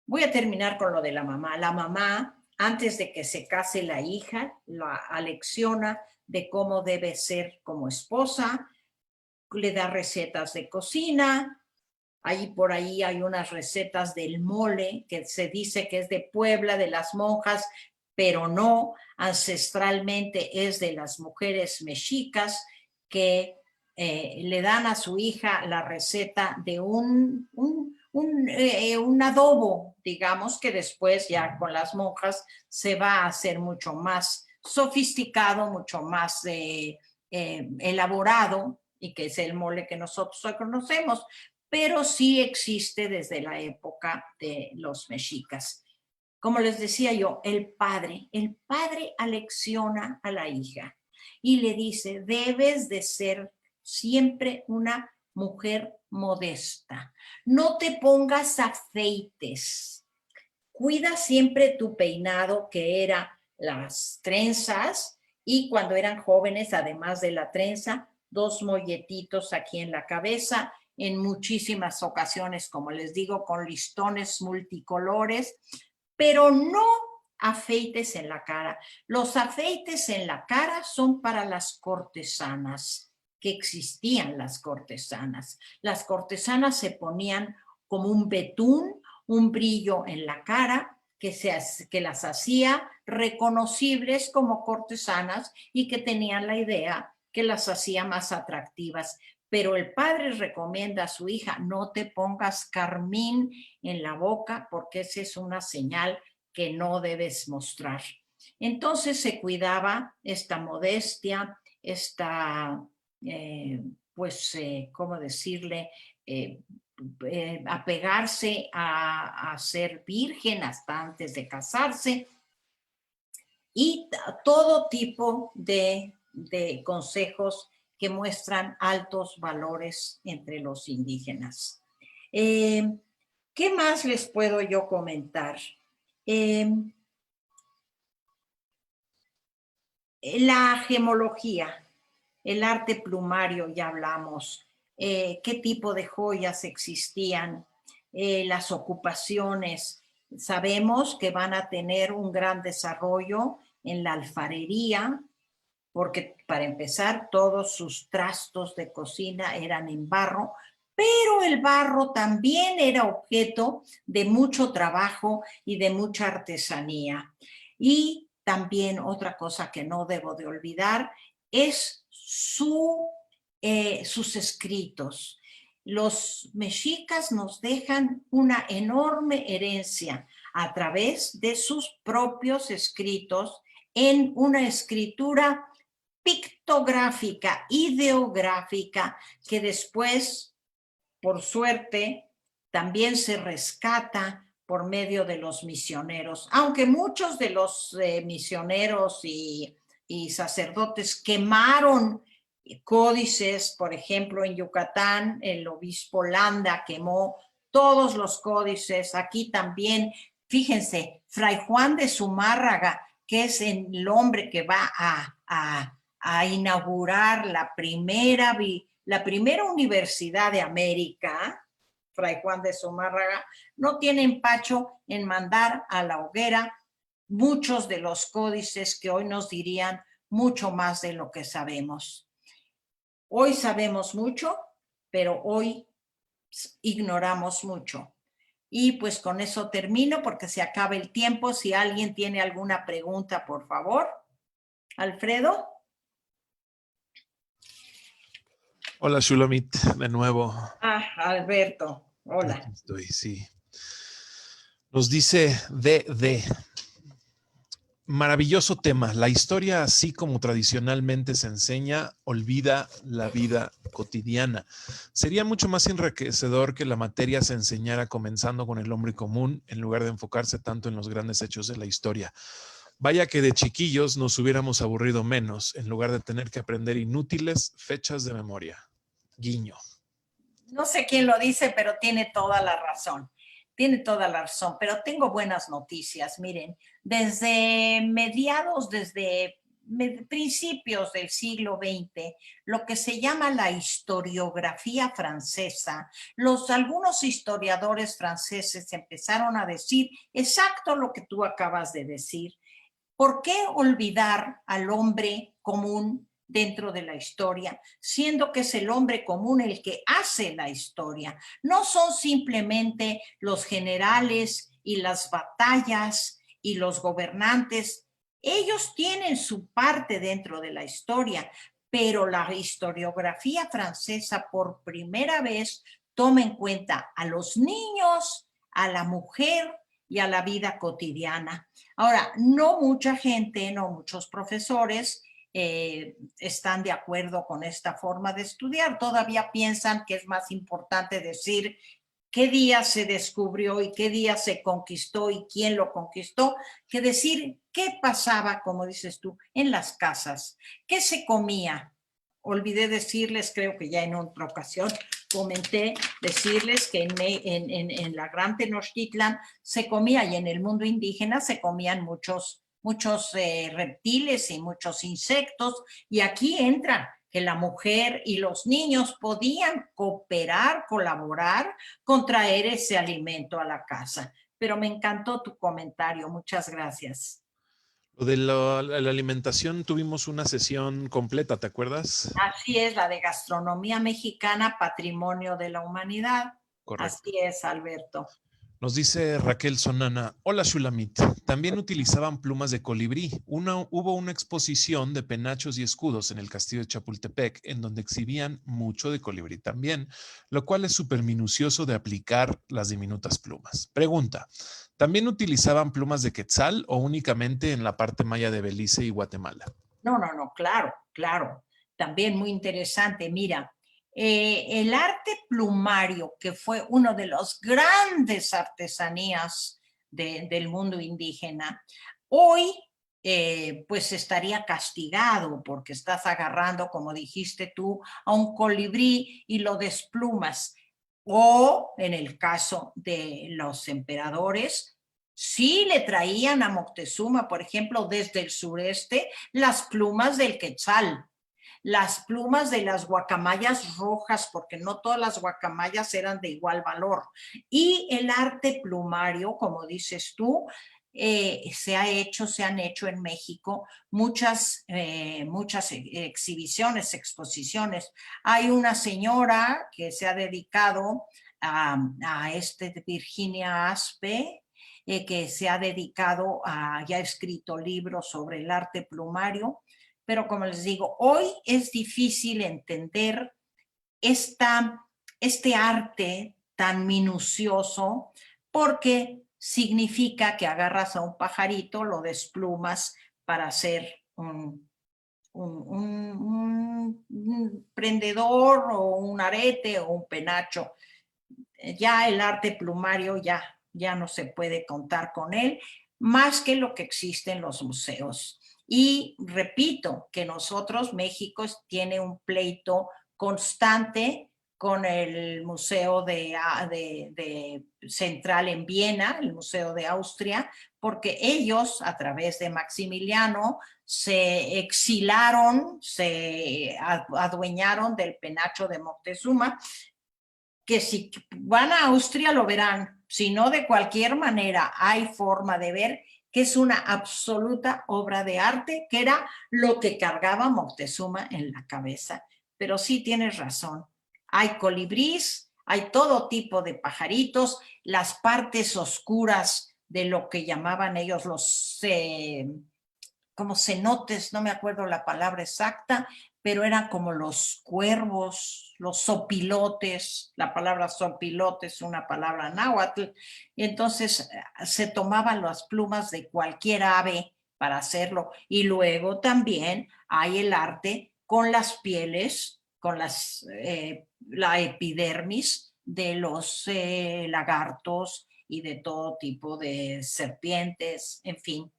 Speaker 2: voy a terminar con lo de la mamá. La mamá, antes de que se case la hija, la alecciona de cómo debe ser como esposa, le da recetas de cocina. Ahí por ahí hay unas recetas del mole que se dice que es de Puebla, de las monjas, pero no, ancestralmente es de las mujeres mexicas que le dan a su hija la receta de un un adobo, digamos, que después ya con las monjas se va a hacer mucho más sofisticado, mucho más elaborado, y que es el mole que nosotros hoy conocemos, pero sí existe desde la época de los mexicas. Como les decía yo, el padre alecciona a la hija y le dice, debes de ser siempre una mujer modesta. No te pongas aceites. Cuida siempre tu peinado, que era las trenzas, y cuando eran jóvenes, además de la trenza, 2 molletitos aquí en la cabeza, en muchísimas ocasiones, como les digo, con listones multicolores, pero no afeites en la cara. Los afeites en la cara son para las cortesanas, que existían las cortesanas. Las cortesanas se ponían como un betún, un brillo en la cara que las hacía reconocibles como cortesanas y que tenían la idea que las hacía más atractivas. Pero el padre recomienda a su hija, no te pongas carmín en la boca porque esa es una señal que no debes mostrar. Entonces se cuidaba esta modestia, esta, ¿cómo decirle? Apegarse a ser virgen hasta antes de casarse, y todo tipo de consejos que muestran altos valores entre los indígenas. ¿Qué más les puedo yo comentar? La gemología, el arte plumario, ya hablamos. ¿Qué tipo de joyas existían? Las ocupaciones. Sabemos que van a tener un gran desarrollo en la alfarería, porque para empezar todos sus trastos de cocina eran en barro, pero el barro también era objeto de mucho trabajo y de mucha artesanía. Y también otra cosa que no debo de olvidar es sus escritos. Los mexicas nos dejan una enorme herencia a través de sus propios escritos en una escritura pictográfica, ideográfica, que después, por suerte, también se rescata por medio de los misioneros, aunque muchos de los misioneros y sacerdotes quemaron códices. Por ejemplo, en Yucatán, el obispo Landa quemó todos los códices. Aquí también, fíjense, Fray Juan de Zumárraga, que es el hombre que va a inaugurar la primera universidad de América, Fray Juan de Zumárraga, no tiene empacho en mandar a la hoguera muchos de los códices que hoy nos dirían mucho más de lo que sabemos. Hoy sabemos mucho, pero hoy ignoramos mucho. Y pues con eso termino porque se acaba el tiempo. Si alguien tiene alguna pregunta, por favor. Alfredo.
Speaker 1: Hola, Shulamit, de nuevo.
Speaker 2: Alberto, hola.
Speaker 1: Aquí estoy, sí. Nos dice D. Maravilloso tema. La historia, así como tradicionalmente se enseña, olvida la vida cotidiana. Sería mucho más enriquecedor que la materia se enseñara comenzando con el hombre común, en lugar de enfocarse tanto en los grandes hechos de la historia. Vaya que de chiquillos nos hubiéramos aburrido menos, en lugar de tener que aprender inútiles fechas de memoria. Guiño.
Speaker 2: No sé quién lo dice, pero tiene toda la razón. Tiene toda la razón, pero tengo buenas noticias. Miren, desde principios del siglo XX, lo que se llama la historiografía francesa, algunos historiadores franceses empezaron a decir exacto lo que tú acabas de decir. ¿Por qué olvidar al hombre común dentro de la historia, siendo que es el hombre común el que hace la historia? No son simplemente los generales y las batallas y los gobernantes. Ellos tienen su parte dentro de la historia, pero la historiografía francesa por primera vez toma en cuenta a los niños, a la mujer y a la vida cotidiana. Ahora, no mucha gente, no muchos profesores están de acuerdo con esta forma de estudiar. Todavía piensan que es más importante decir qué día se descubrió y qué día se conquistó y quién lo conquistó, que decir qué pasaba, como dices tú, en las casas, qué se comía. Olvidé decirles, creo que ya en otra ocasión comenté, decirles que en la Gran Tenochtitlan se comía, y en el mundo indígena se comían muchos reptiles y muchos insectos, y aquí entra que la mujer y los niños podían cooperar, colaborar con traer ese alimento a la casa. Pero me encantó tu comentario, muchas gracias.
Speaker 1: Lo de la alimentación tuvimos una sesión completa, ¿te acuerdas?
Speaker 2: Así es, la de gastronomía mexicana, patrimonio de la humanidad.
Speaker 1: Correcto.
Speaker 2: Así es, Alberto.
Speaker 1: Nos dice Raquel Sonana, hola Shulamit, también utilizaban plumas de colibrí. Hubo una exposición de penachos y escudos en el castillo de Chapultepec, en donde exhibían mucho de colibrí también, lo cual es súper minucioso de aplicar las diminutas plumas. Pregunta, ¿también utilizaban plumas de quetzal o únicamente en la parte maya de Belice y Guatemala?
Speaker 2: No, claro, claro. También muy interesante. Mira, el arte plumario, que fue uno de los grandes artesanías del mundo indígena, hoy pues estaría castigado porque estás agarrando, como dijiste tú, a un colibrí y lo desplumas. O en el caso de los emperadores, sí le traían a Moctezuma, por ejemplo, desde el sureste, las plumas del quetzal, las plumas de las guacamayas rojas, porque no todas las guacamayas eran de igual valor. Y el arte plumario, como dices tú, se han hecho en México muchas exhibiciones, exposiciones. Hay una señora que se ha dedicado a Virginia Aspe, que se ha dedicado ya ha escrito libros sobre el arte plumario, pero como les digo, hoy es difícil entender este arte tan minucioso porque significa que agarras a un pajarito, lo desplumas para hacer un prendedor o un arete o un penacho. Ya el arte plumario ya no se puede contar con él, más que lo que existe en los museos. Y repito que nosotros, México, tiene un pleito constante con el Museo de Central en Viena, el Museo de Austria, porque ellos, a través de Maximiliano, se exilaron, se adueñaron del penacho de Moctezuma, que si van a Austria lo verán, si no, de cualquier manera hay forma de ver que es una absoluta obra de arte, que era lo que cargaba Moctezuma en la cabeza. Pero sí tienes razón, hay colibrís, hay todo tipo de pajaritos, las partes oscuras de lo que llamaban ellos los como cenotes, no me acuerdo la palabra exacta, pero eran como los cuervos, los sopilotes, la palabra sopilote es una palabra náhuatl, y entonces se tomaban las plumas de cualquier ave para hacerlo, y luego también hay el arte con las pieles, con la epidermis de los lagartos y de todo tipo de serpientes, en fin.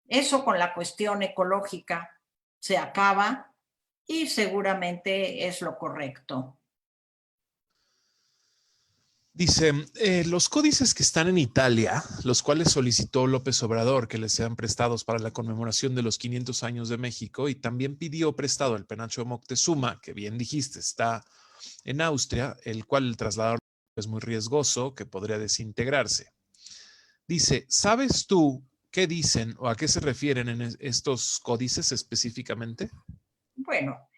Speaker 2: Eso con la cuestión ecológica se acaba y seguramente es lo correcto.
Speaker 1: Dice, los códices que están en Italia, los cuales solicitó López Obrador que les sean prestados para la conmemoración de los 500 años de México, y también pidió prestado el penacho de Moctezuma, que bien dijiste, está en Austria, el cual el trasladador es muy riesgoso, que podría desintegrarse. Dice, ¿sabes tú qué dicen o a qué se refieren en estos códices específicamente?
Speaker 2: Bueno,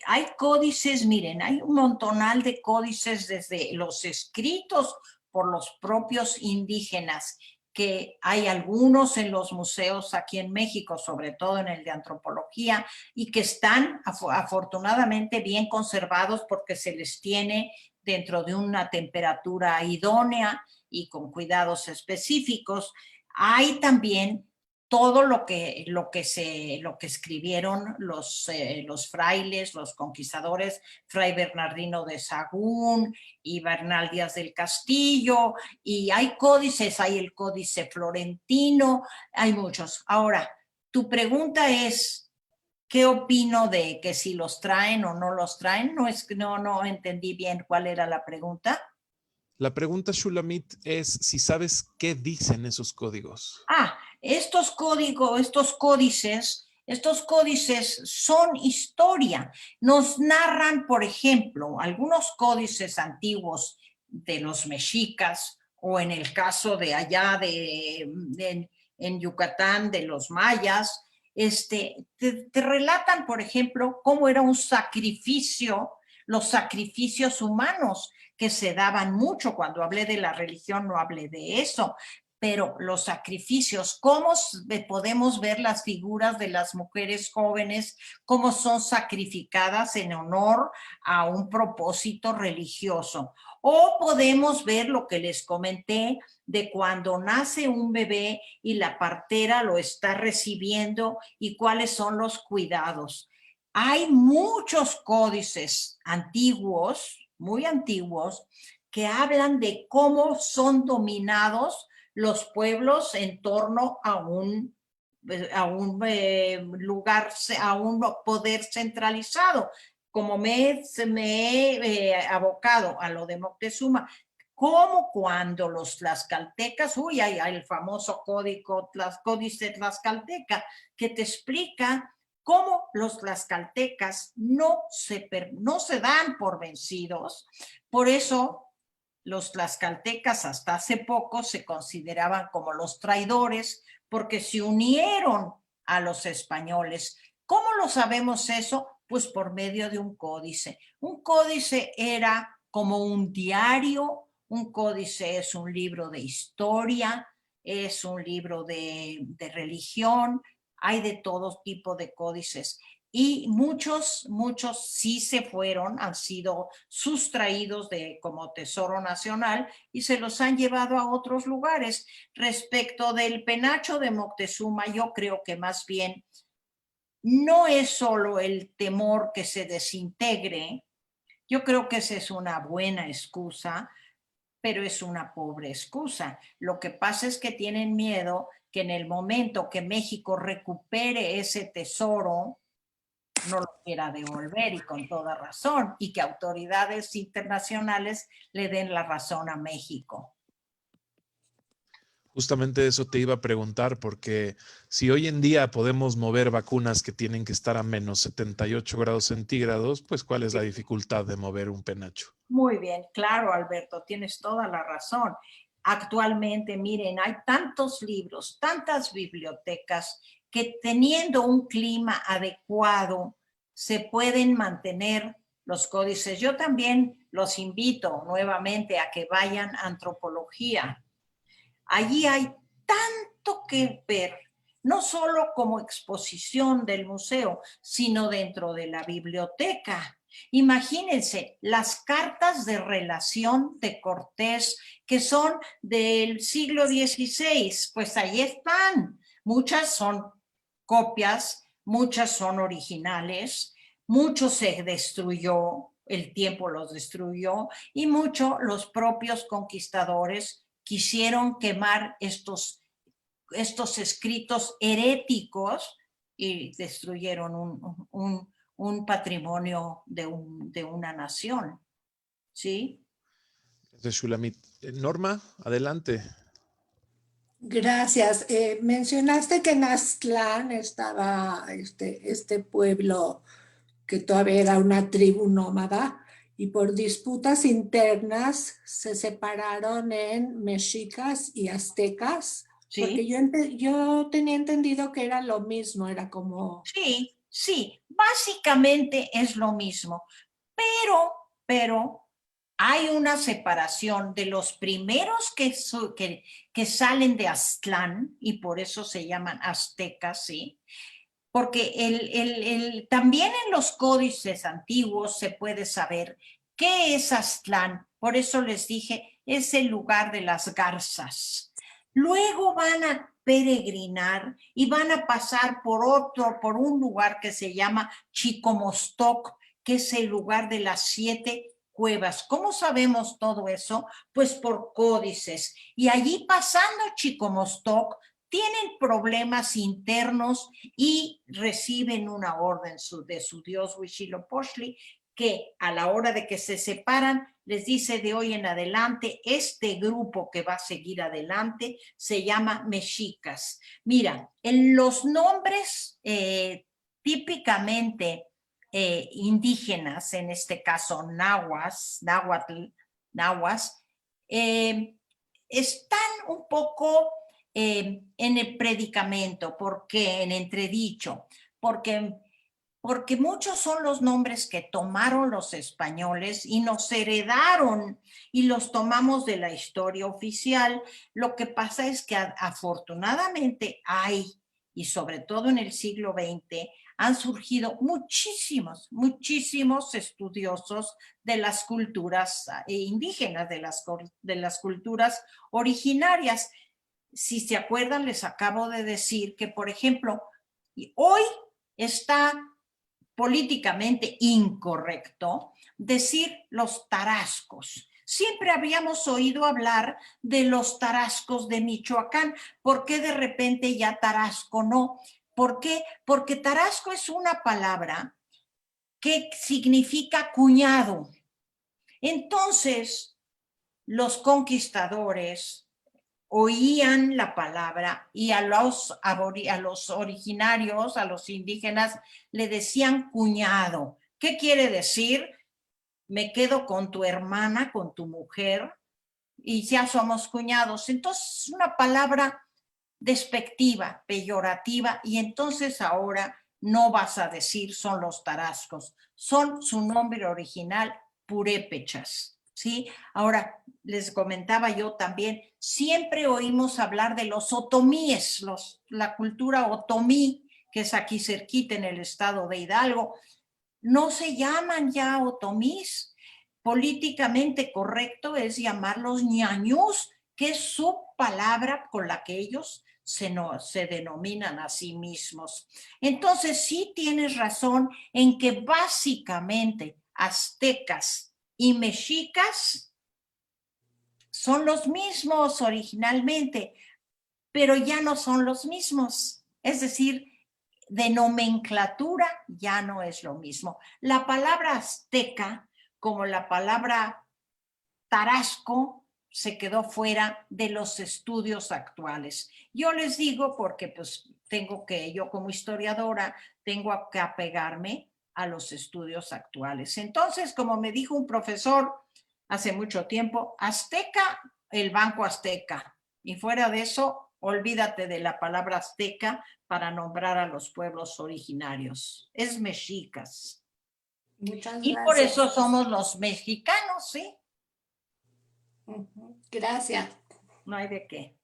Speaker 2: hay códices, miren, hay un montonal de códices desde los escritos por los propios indígenas que hay algunos en los museos aquí en México, sobre todo en el de antropología, y que están afortunadamente bien conservados porque se les tiene dentro de una temperatura idónea y con cuidados específicos. Hay también todo lo que escribieron los frailes, los conquistadores, Fray Bernardino de Sahagún y Bernal Díaz del Castillo, y hay códices, hay el códice florentino, hay muchos. Ahora, tu pregunta es, ¿qué opino de que si los traen o no los traen? No entendí bien cuál era la pregunta.
Speaker 1: La pregunta, Shulamit, es si sabes qué dicen esos códigos.
Speaker 2: Estos códices son historia. Nos narran, por ejemplo, algunos códices antiguos de los mexicas, o en el caso de allá en Yucatán, de los mayas, te relatan, por ejemplo, cómo era un sacrificio, los sacrificios humanos que se daban mucho. Cuando hablé de la religión no hablé de eso, pero los sacrificios, cómo podemos ver las figuras de las mujeres jóvenes, cómo son sacrificadas en honor a un propósito religioso. O podemos ver lo que les comenté de cuando nace un bebé y la partera lo está recibiendo y cuáles son los cuidados. Hay muchos códices antiguos, muy antiguos, que hablan de cómo son dominados los pueblos en torno a un lugar, a un poder centralizado. Como me he abocado a lo de Moctezuma, como cuando los tlaxcaltecas, hay el famoso códice tlaxcalteca, que te explica cómo los tlaxcaltecas no se dan por vencidos. Por eso los tlaxcaltecas hasta hace poco se consideraban como los traidores porque se unieron a los españoles. ¿Cómo lo sabemos eso? Pues por medio de un códice. Un códice era como un diario, un códice es un libro de historia, es un libro de religión, hay de todo tipo de códices. Y muchos sí se fueron, han sido sustraídos como tesoro nacional y se los han llevado a otros lugares. Respecto del penacho de Moctezuma, yo creo que más bien no es solo el temor que se desintegre, yo creo que esa es una buena excusa, pero es una pobre excusa. Lo que pasa es que tienen miedo que en el momento que México recupere ese tesoro, no lo quiera devolver, y con toda razón, y que autoridades internacionales le den la razón a México.
Speaker 1: Justamente eso te iba a preguntar, porque si hoy en día podemos mover vacunas que tienen que estar a menos 78 grados centígrados, pues ¿cuál es la dificultad de mover un penacho?
Speaker 2: Muy bien, claro, Alberto, tienes toda la razón. Actualmente, miren, hay tantos libros, tantas bibliotecas que teniendo un clima adecuado se pueden mantener los códices. Yo también los invito nuevamente a que vayan a antropología. Allí hay tanto que ver, no solo como exposición del museo, sino dentro de la biblioteca. Imagínense las cartas de relación de Cortés, que son del siglo XVI, pues ahí están. Muchas son copias, muchas son originales, mucho se destruyó, el tiempo los destruyó, y mucho los propios conquistadores quisieron quemar estos escritos heréticos y destruyeron un patrimonio de una nación, ¿sí?
Speaker 1: De Shulamit. Norma, adelante.
Speaker 3: Gracias. Mencionaste que en Aztlán estaba este pueblo que todavía era una tribu nómada y por disputas internas se separaron en mexicas y aztecas, porque
Speaker 2: Sí,
Speaker 3: yo tenía entendido que era lo mismo, era como...
Speaker 2: sí, básicamente es lo mismo, pero hay una separación de los primeros que salen de Aztlán, y por eso se llaman aztecas, ¿sí? Porque también en los códices antiguos se puede saber qué es Aztlán. Por eso les dije, es el lugar de las garzas. Luego van a peregrinar y van a pasar por un lugar que se llama Chicomostoc, que es el lugar de las 7 cuevas. ¿Cómo sabemos todo eso? Pues por códices. Y allí pasando Chicomostoc, tienen problemas internos y reciben una orden de su dios Huitzilopochtli, que a la hora de que se separan les dice de hoy en adelante, este grupo que va a seguir adelante se llama mexicas. Mira, en los nombres típicamente indígenas, en este caso náhuatl, están un poco en el predicamento. ¿Por qué? En entredicho. Porque muchos son los nombres que tomaron los españoles y nos heredaron y los tomamos de la historia oficial. Lo que pasa es que afortunadamente hay, y sobre todo en el siglo XX, han surgido muchísimos estudiosos de las culturas indígenas, de las culturas originarias. Si se acuerdan, les acabo de decir que, por ejemplo, hoy está políticamente incorrecto decir los tarascos. Siempre habíamos oído hablar de los tarascos de Michoacán. ¿Por qué de repente ya Tarasco no? ¿Por qué? Porque Tarasco es una palabra que significa cuñado. Entonces, los conquistadores oían la palabra y a los originarios, a los indígenas, le decían cuñado. ¿Qué quiere decir? Me quedo con tu hermana, con tu mujer, y ya somos cuñados. Entonces, es una palabra despectiva, peyorativa, y entonces ahora no vas a decir son los tarascos, son su nombre original, purépechas, ¿sí? Ahora, les comentaba yo también, siempre oímos hablar de los otomíes, la cultura otomí, que es aquí cerquita en el estado de Hidalgo. No se llaman ya otomís. Políticamente correcto es llamarlos ñañús, que es su palabra con la que ellos se denominan a sí mismos. Entonces sí tienes razón en que básicamente aztecas y mexicas son los mismos originalmente, pero ya no son los mismos. Es decir, de nomenclatura ya no es lo mismo. La palabra azteca, como la palabra tarasco, se quedó fuera de los estudios actuales. Yo les digo porque pues yo como historiadora tengo que apegarme a los estudios actuales. Entonces, como me dijo un profesor hace mucho tiempo, azteca, el Banco Azteca. Y fuera de eso, olvídate de la palabra azteca para nombrar a los pueblos originarios. Es mexicas.
Speaker 3: Muchas
Speaker 2: y por
Speaker 3: gracias.
Speaker 2: eso somos los mexicanos, ¿sí?
Speaker 3: Gracias.
Speaker 2: No hay de qué.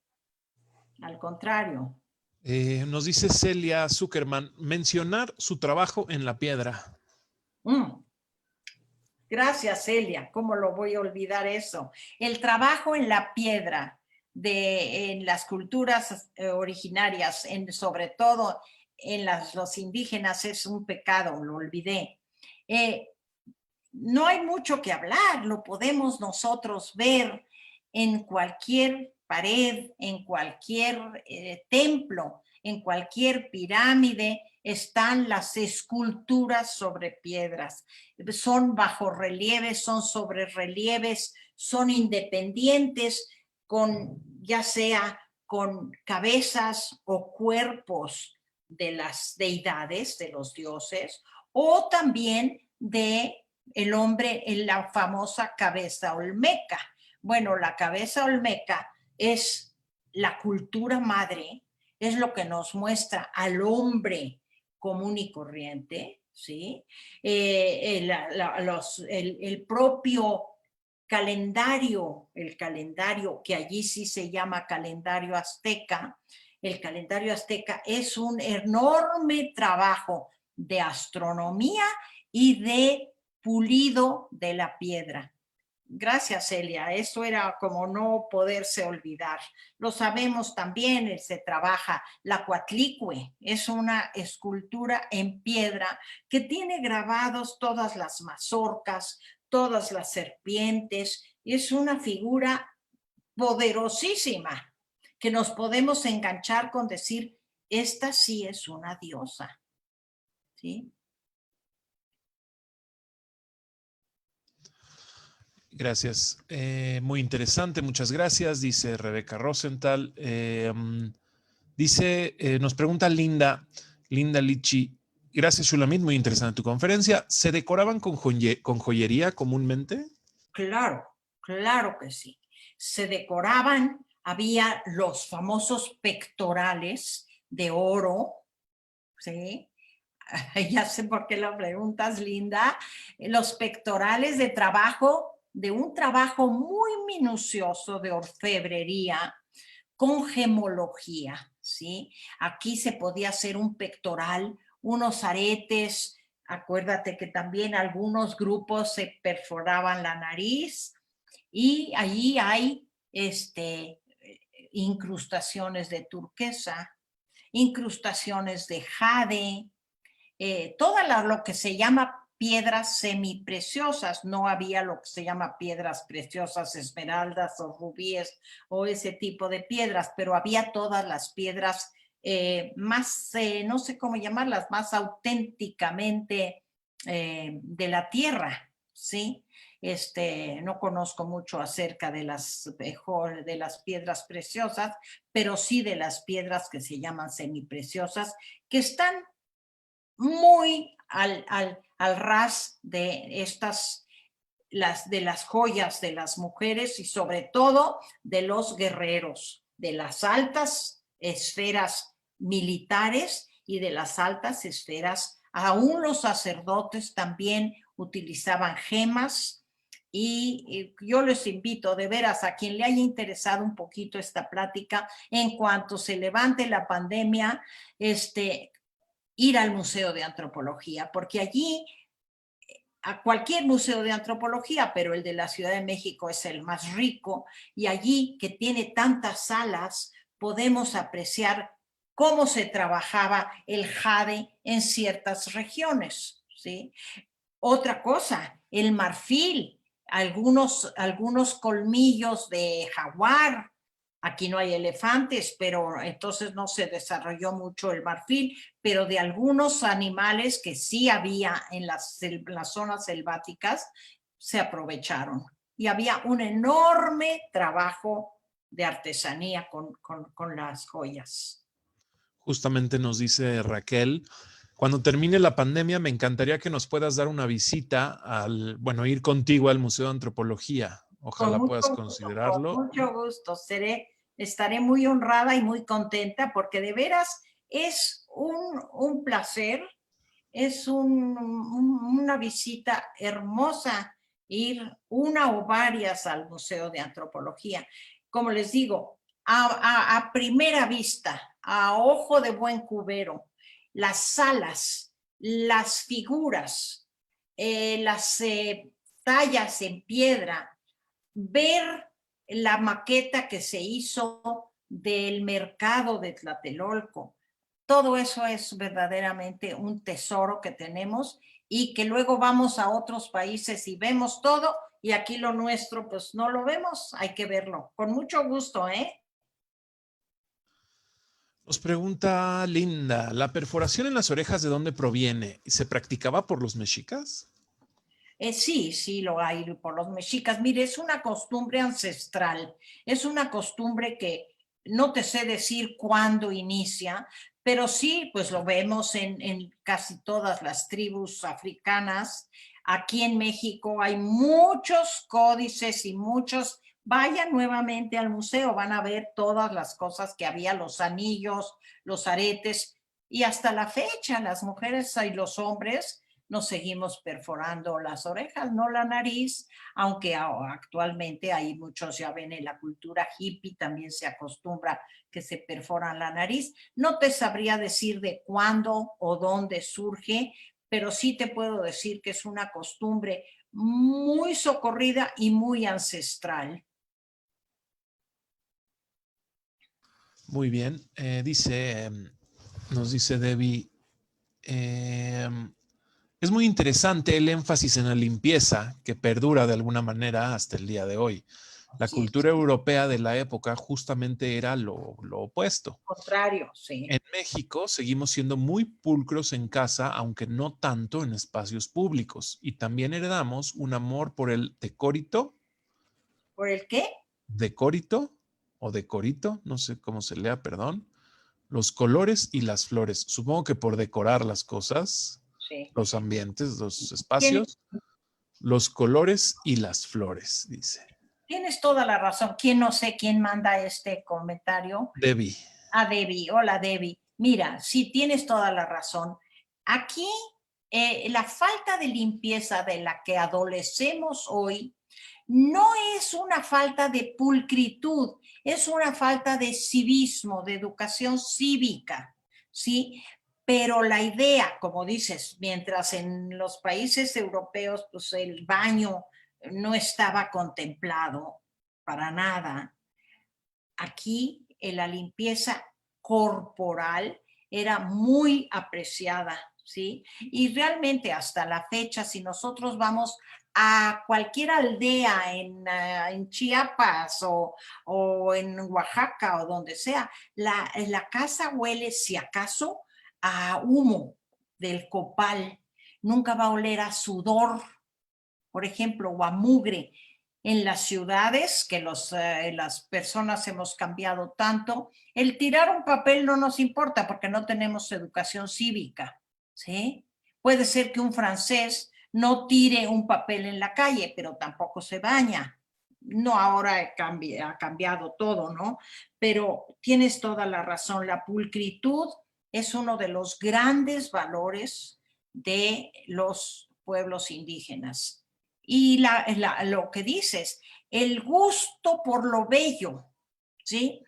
Speaker 2: Al contrario.
Speaker 1: Nos dice Celia Zuckerman, mencionar su trabajo en la piedra.
Speaker 2: Gracias, Celia. ¿Cómo lo voy a olvidar eso? El trabajo en la piedra en las culturas originarias, sobre todo en los indígenas, es un pecado, lo olvidé. No hay mucho que hablar, lo podemos nosotros ver en cualquier pared, en cualquier templo, en cualquier pirámide, están las esculturas sobre piedras. Son bajorrelieves, son sobrerrelieves, son independientes, ya sea con cabezas o cuerpos de las deidades, de los dioses, o también de el hombre en la famosa cabeza olmeca. Bueno, la cabeza olmeca es la cultura madre, es lo que nos muestra al hombre común y corriente, ¿sí? El propio el calendario que allí sí se llama calendario azteca, el calendario azteca es un enorme trabajo de astronomía y de pulido de la piedra. Gracias, Celia. Eso era como no poderse olvidar. Lo sabemos también, se trabaja la Coatlicue, es una escultura en piedra que tiene grabados todas las mazorcas, todas las serpientes. Es una figura poderosísima que nos podemos enganchar con decir, esta sí es una diosa. ¿Sí?
Speaker 1: Gracias. Muy interesante, muchas gracias, dice Rebeca Rosenthal. Nos pregunta Linda Lichi, gracias Shulamit, muy interesante tu conferencia. ¿Se decoraban con joyería comúnmente?
Speaker 2: Claro, claro que sí. Se decoraban, había los famosos pectorales de oro, ¿sí? Ya sé por qué lo preguntas, Linda. Los pectorales de trabajo, de un trabajo muy minucioso de orfebrería con gemología, ¿sí? Aquí se podía hacer un pectoral, unos aretes. Acuérdate que también algunos grupos se perforaban la nariz y allí hay incrustaciones de turquesa, incrustaciones de jade, lo que se llama piedras semipreciosas. No había lo que se llama piedras preciosas, esmeraldas o rubíes o ese tipo de piedras, pero había todas las piedras más, no sé cómo llamarlas, más auténticamente de la tierra, ¿sí? No conozco mucho acerca de las piedras preciosas, pero sí de las piedras que se llaman semipreciosas, que están muy al ras de de las joyas de las mujeres y sobre todo de los guerreros, de las altas esferas militares y de las altas esferas. Aún los sacerdotes también utilizaban gemas y yo les invito de veras a quien le haya interesado un poquito esta plática, en cuanto se levante la pandemia, ir al Museo de Antropología, porque allí, a cualquier museo de antropología, pero el de la Ciudad de México es el más rico, y allí, que tiene tantas salas, podemos apreciar cómo se trabajaba el jade en ciertas regiones, ¿sí? Otra cosa, el marfil, algunos colmillos de jaguar. Aquí no hay elefantes, pero entonces no se desarrolló mucho el marfil, pero de algunos animales que sí había en las zonas selváticas, se aprovecharon. Y había un enorme trabajo de artesanía con las joyas.
Speaker 1: Justamente nos dice Raquel, cuando termine la pandemia me encantaría que nos puedas dar una visita ir contigo al Museo de Antropología. Ojalá puedas considerarlo.
Speaker 2: Con mucho gusto, estaré muy honrada y muy contenta porque de veras es un placer, es una visita hermosa ir una o varias al Museo de Antropología. Como les digo, a primera vista, a ojo de buen cubero, las salas, las figuras, las tallas en piedra, ver la maqueta que se hizo del mercado de Tlatelolco. Todo eso es verdaderamente un tesoro que tenemos y que luego vamos a otros países y vemos todo y aquí lo nuestro pues no lo vemos, hay que verlo. Con mucho gusto, ¿eh?
Speaker 1: Nos pregunta Linda, ¿la perforación en las orejas de dónde proviene? ¿Se practicaba por los mexicas?
Speaker 2: Sí lo hay por los mexicas. Mire, es una costumbre ancestral, es una costumbre que no te sé decir cuándo inicia, pero sí, pues lo vemos en casi todas las tribus africanas. Aquí en México hay muchos códices y muchos. Vayan nuevamente al museo, van a ver todas las cosas que había, los anillos, los aretes, y hasta la fecha las mujeres y los hombres nos seguimos perforando las orejas, no la nariz, aunque actualmente hay muchos, ya ven, en la cultura hippie también se acostumbra que se perforan la nariz. No te sabría decir de cuándo o dónde surge, pero sí te puedo decir que es una costumbre muy socorrida y muy ancestral.
Speaker 1: Muy bien. Nos dice Debbie, es muy interesante el énfasis en la limpieza que perdura de alguna manera hasta el día de hoy. La
Speaker 2: Sí,
Speaker 1: cultura europea de la época justamente era lo opuesto.
Speaker 2: contrario, sí.
Speaker 1: En México seguimos siendo muy pulcros en casa, aunque no tanto en espacios públicos. Y también heredamos un amor por el decórito,
Speaker 2: ¿Por el qué?
Speaker 1: decórito o decorito, no sé cómo se lea, perdón, los colores y las flores. Supongo que por decorar las cosas,
Speaker 2: Sí.
Speaker 1: los ambientes, los
Speaker 2: Tienes,
Speaker 1: espacios, los colores y las flores, dice
Speaker 2: tienes toda la razón. ¿Quién no sé quién manda este comentario?
Speaker 1: Debbie.
Speaker 2: A Debbie. Hola, Debbie. Mira, sí, tienes toda la razón. Aquí, la falta de limpieza de la que adolecemos hoy no es una falta de pulcritud, es una falta de civismo, de educación cívica, ¿sí? Pero la idea, como dices, mientras en los países europeos, pues el baño no estaba contemplado para nada, aquí la limpieza corporal era muy apreciada, ¿sí? Y realmente hasta la fecha, si nosotros vamos a cualquier aldea en Chiapas o en Oaxaca o donde sea, la casa huele, si acaso, a humo del copal. Nunca va a oler a sudor, por ejemplo, o a mugre. En las ciudades, que las personas hemos cambiado tanto, el tirar un papel no nos importa porque no tenemos educación cívica, ¿sí? Puede ser que un francés no tire un papel en la calle, pero tampoco se baña. No, ahora ha cambiado todo, ¿no? Pero tienes toda la razón, la pulcritud es uno de los grandes valores de los pueblos indígenas. Y lo que dices, el gusto por lo bello, ¿sí?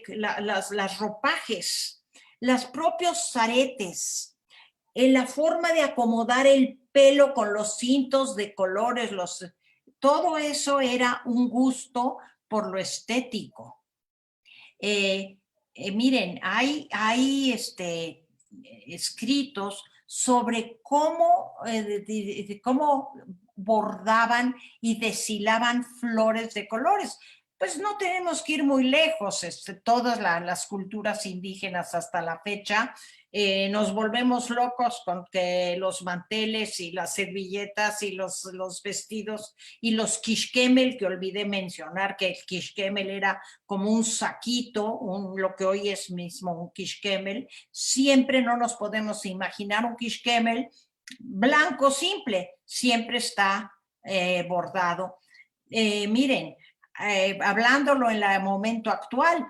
Speaker 2: Las ropajes, los propios aretes, la forma de acomodar el pelo con los cintos de colores, todo eso era un gusto por lo estético. Miren, hay escritos sobre cómo bordaban y deshilaban flores de colores. Pues no tenemos que ir muy lejos, todas las culturas indígenas hasta la fecha nos volvemos locos con que los manteles y las servilletas y los vestidos y los kishkemel, que olvidé mencionar que el kishkemel era como un saquito, lo que hoy es mismo un kishkemel. Siempre no nos podemos imaginar un kishkemel blanco simple, siempre está bordado. Miren, hablándolo en el momento actual,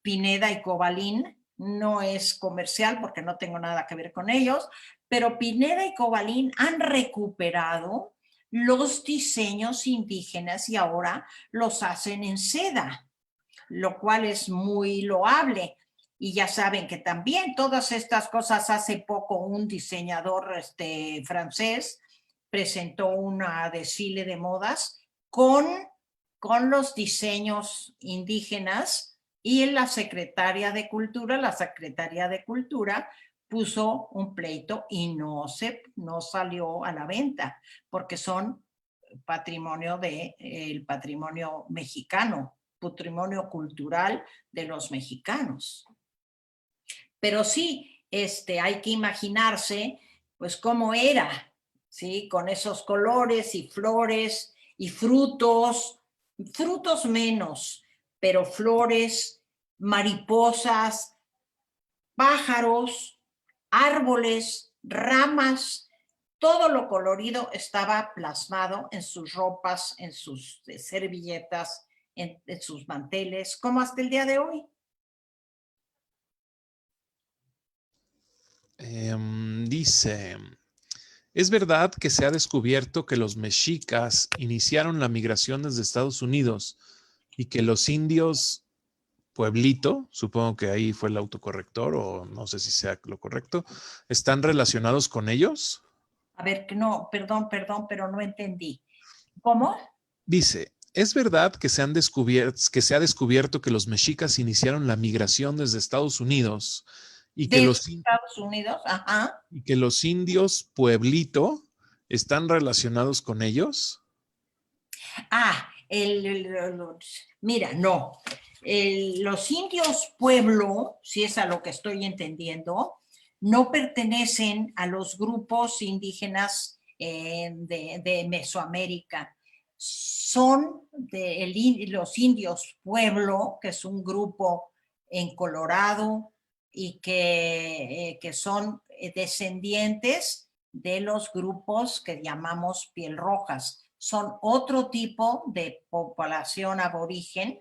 Speaker 2: Pineda y Cobalín, no es comercial porque no tengo nada que ver con ellos, pero Pineda y Cobalín han recuperado los diseños indígenas y ahora los hacen en seda, lo cual es muy loable. Y ya saben que también todas estas cosas, hace poco un diseñador francés presentó una desfile de modas con los diseños indígenas y la Secretaría de Cultura puso un pleito y no salió a la venta porque son patrimonio el patrimonio mexicano, patrimonio cultural de los mexicanos. Pero sí, hay que imaginarse pues cómo era, ¿sí? Con esos colores y flores y frutos menos, pero flores, mariposas, pájaros, árboles, ramas, todo lo colorido estaba plasmado en sus ropas, en sus servilletas, en sus manteles, como hasta el día de hoy.
Speaker 1: Dice, ¿es verdad que se ha descubierto que los mexicas iniciaron la migración desde Estados Unidos y que los indios Pueblito, supongo que ahí fue el autocorrector o no sé si sea lo correcto, están relacionados con ellos?
Speaker 2: A ver, que no, perdón, pero no entendí. ¿Cómo?
Speaker 1: Dice, ¿es verdad que se ha descubierto que los mexicas iniciaron la migración desde Estados Unidos y que
Speaker 2: De
Speaker 1: los,
Speaker 2: Estados Unidos, ajá.
Speaker 1: y que los indios Pueblito están relacionados con ellos?
Speaker 2: Ah, mira, no. Los indios pueblo, si es a lo que estoy entendiendo, no pertenecen a los grupos indígenas de Mesoamérica. Son los indios pueblo, que es un grupo en Colorado y que son descendientes de los grupos que llamamos piel rojas. Son otro tipo de población aborigen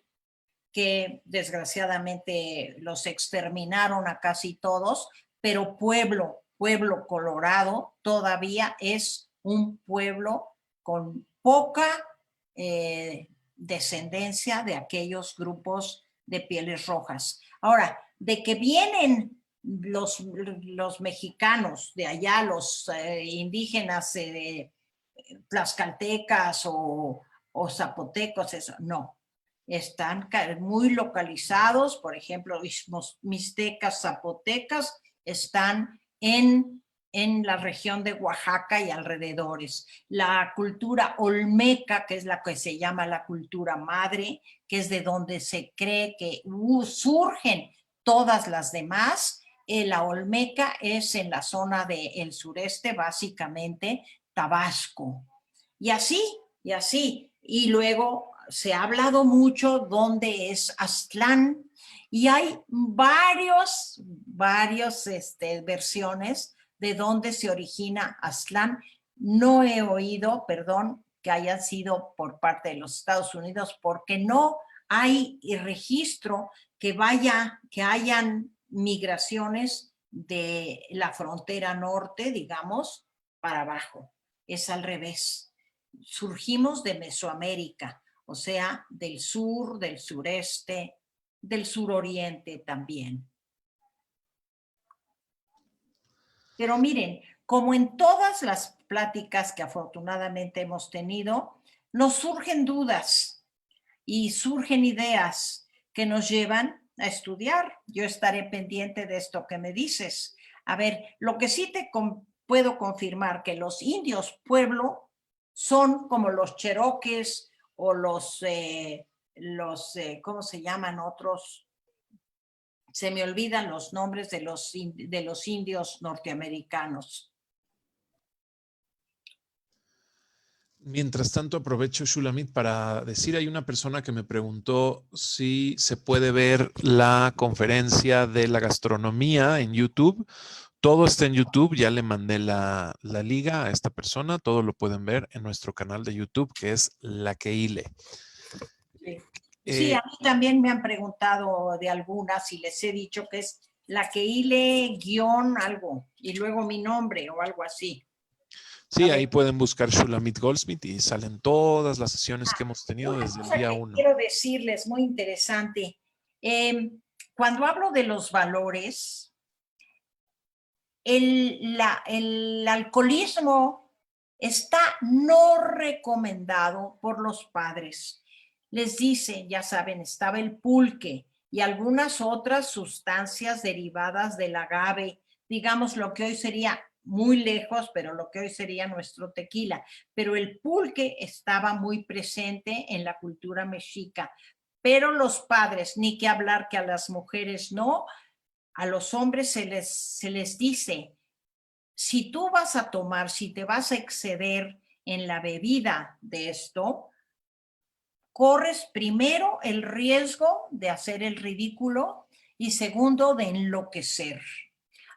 Speaker 2: que desgraciadamente los exterminaron a casi todos, pero pueblo Colorado todavía es un pueblo con poca descendencia de aquellos grupos de pieles rojas. Ahora, de que vienen los mexicanos de allá, los indígenas tlaxcaltecas o zapotecos, eso, no. Están muy localizados, por ejemplo, mixtecas, zapotecas, están en la región de Oaxaca y alrededores. La cultura olmeca, que es la que se llama la cultura madre, que es de donde se cree que surgen todas las demás, la olmeca es en la zona del sureste, básicamente Tabasco. Y así, y así. Y luego se ha hablado mucho dónde es Aztlán y hay varias versiones de dónde se origina Aztlán. No he oído, perdón, que hayan sido por parte de los Estados Unidos porque no hay registro que hayan migraciones de la frontera norte, digamos, para abajo. Es al revés. Surgimos de Mesoamérica, o sea, del sur, del sureste, del suroriente también. Pero miren, como en todas las pláticas que afortunadamente hemos tenido, nos surgen dudas y surgen ideas que nos llevan a estudiar. Yo estaré pendiente de esto que me dices. A ver, lo que sí puedo confirmar que los indios pueblo son como los cherokees o ¿cómo se llaman otros? Se me olvidan los nombres de los indios norteamericanos.
Speaker 1: Mientras tanto, aprovecho, Shulamit, para decir, hay una persona que me preguntó si se puede ver la conferencia de la gastronomía en YouTube. Todo está en YouTube, ya le mandé la liga a esta persona, todo lo pueden ver en nuestro canal de YouTube, que es La Keile.
Speaker 2: Sí, a mí también me han preguntado de algunas y les he dicho que es La Keile guión algo y luego mi nombre o algo así.
Speaker 1: Sí, ahí pueden buscar Shulamit Goldsmith y salen todas las sesiones que hemos tenido desde el día 1.
Speaker 2: Quiero decirles, muy interesante, cuando hablo de los valores, el alcoholismo está no recomendado por los padres. Les dice, ya saben, estaba el pulque y algunas otras sustancias derivadas del agave, digamos lo que hoy sería muy lejos, pero lo que hoy sería nuestro tequila. Pero el pulque estaba muy presente en la cultura mexica. Pero los padres, ni que hablar que a las mujeres no, a los hombres se les dice, si tú vas a tomar, si te vas a exceder en la bebida de esto, corres primero el riesgo de hacer el ridículo y segundo de enloquecer.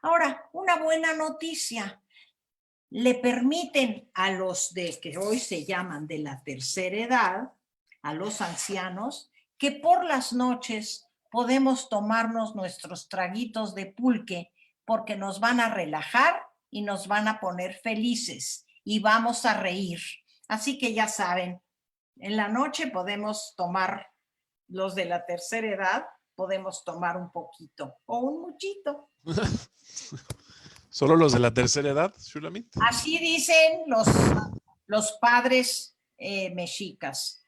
Speaker 2: Ahora, una buena noticia. Le permiten a los que hoy se llaman de la tercera edad, a los ancianos, que por las noches podemos tomarnos nuestros traguitos de pulque porque nos van a relajar y nos van a poner felices y vamos a reír. Así que ya saben, en la noche podemos tomar, los de la tercera edad, podemos tomar un poquito o un muchito.
Speaker 1: ¿Solo los de la tercera edad, Shulamit?
Speaker 2: Así dicen los padres mexicas.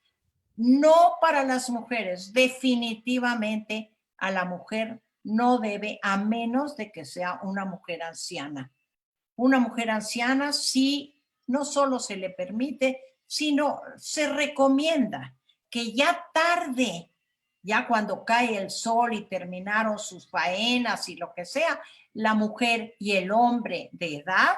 Speaker 2: No para las mujeres, definitivamente a la mujer no debe, a menos de que sea una mujer anciana. Una mujer anciana sí, no solo se le permite, sino se recomienda que ya tarde, ya cuando cae el sol y terminaron sus faenas y lo que sea, la mujer y el hombre de edad,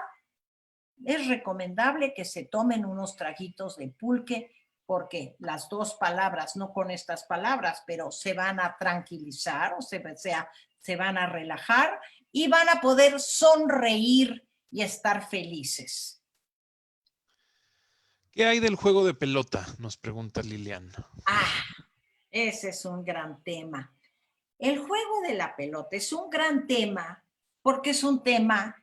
Speaker 2: es recomendable que se tomen unos traguitos de pulque, porque las dos palabras, no con estas palabras, pero se van a tranquilizar, o sea, se van a relajar y van a poder sonreír y estar felices.
Speaker 1: ¿Qué hay del juego de pelota? Nos pregunta Lilian.
Speaker 2: Ese es un gran tema. El juego de la pelota es un gran tema porque es un tema,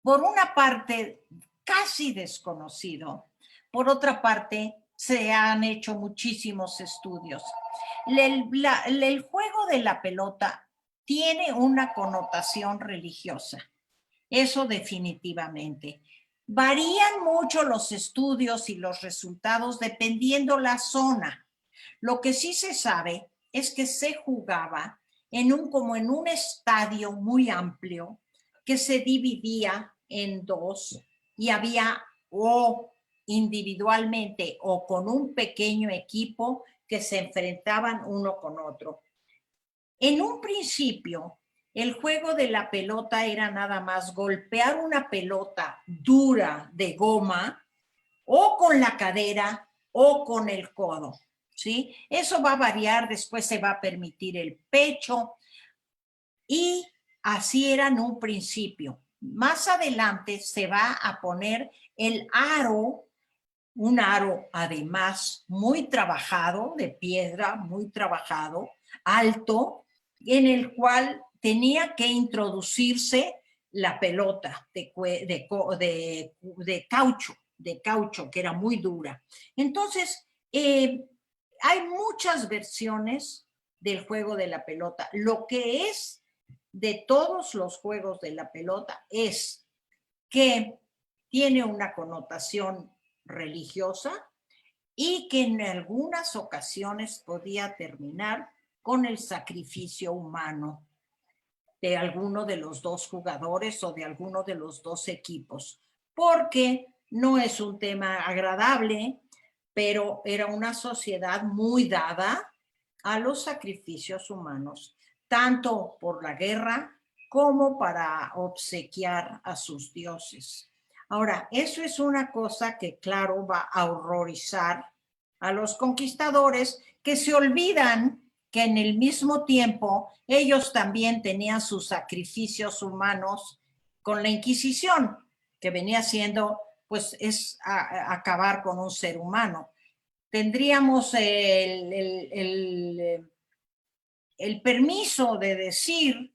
Speaker 2: por una parte, casi desconocido. Por otra parte, se han hecho muchísimos estudios. El juego de la pelota tiene una connotación religiosa. Eso definitivamente. Varían mucho los estudios y los resultados dependiendo la zona. Lo que sí se sabe es que se jugaba como en un estadio muy amplio que se dividía en dos y había o individualmente o con un pequeño equipo que se enfrentaban uno con otro. En un principio, el juego de la pelota era nada más golpear una pelota dura de goma o con la cadera o con el codo, ¿sí? Eso va a variar, después se va a permitir el pecho y así era en un principio. Más adelante se va a poner el aro, un aro además muy trabajado, de piedra, muy trabajado, alto, en el cual tenía que introducirse la pelota de caucho, que era muy dura. Entonces, hay muchas versiones del juego de la pelota. Lo que es de todos los juegos de la pelota es que tiene una connotación religiosa y que en algunas ocasiones podía terminar con el sacrificio humano de alguno de los dos jugadores o de alguno de los dos equipos, porque no es un tema agradable, pero era una sociedad muy dada a los sacrificios humanos, tanto por la guerra como para obsequiar a sus dioses. Ahora, eso es una cosa que, claro, va a horrorizar a los conquistadores que se olvidan que en el mismo tiempo ellos también tenían sus sacrificios humanos con la Inquisición, que venía siendo, pues, es acabar con un ser humano. Tendríamos el permiso de decir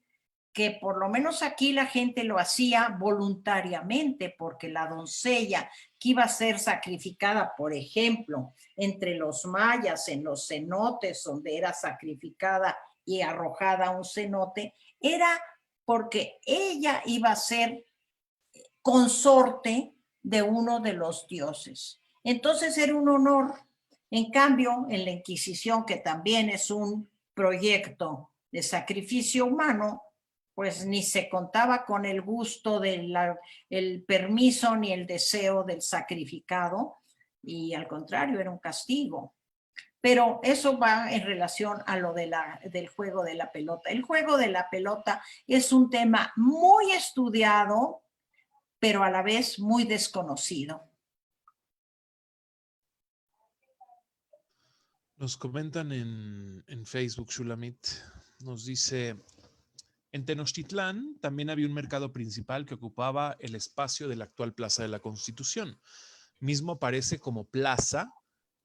Speaker 2: que por lo menos aquí la gente lo hacía voluntariamente, porque la doncella que iba a ser sacrificada, por ejemplo, entre los mayas, en los cenotes, donde era sacrificada y arrojada a un cenote, era porque ella iba a ser consorte de uno de los dioses. Entonces era un honor. En cambio, en la Inquisición, que también es un proyecto de sacrificio humano, pues ni se contaba con el gusto el permiso ni el deseo del sacrificado, y al contrario, era un castigo. Pero eso va en relación a lo del juego de la pelota. El juego de la pelota es un tema muy estudiado, pero a la vez muy desconocido.
Speaker 1: Nos comentan en Facebook, Shulamit, nos dice, en Tenochtitlán también había un mercado principal que ocupaba el espacio de la actual Plaza de la Constitución. Mismo parece como plaza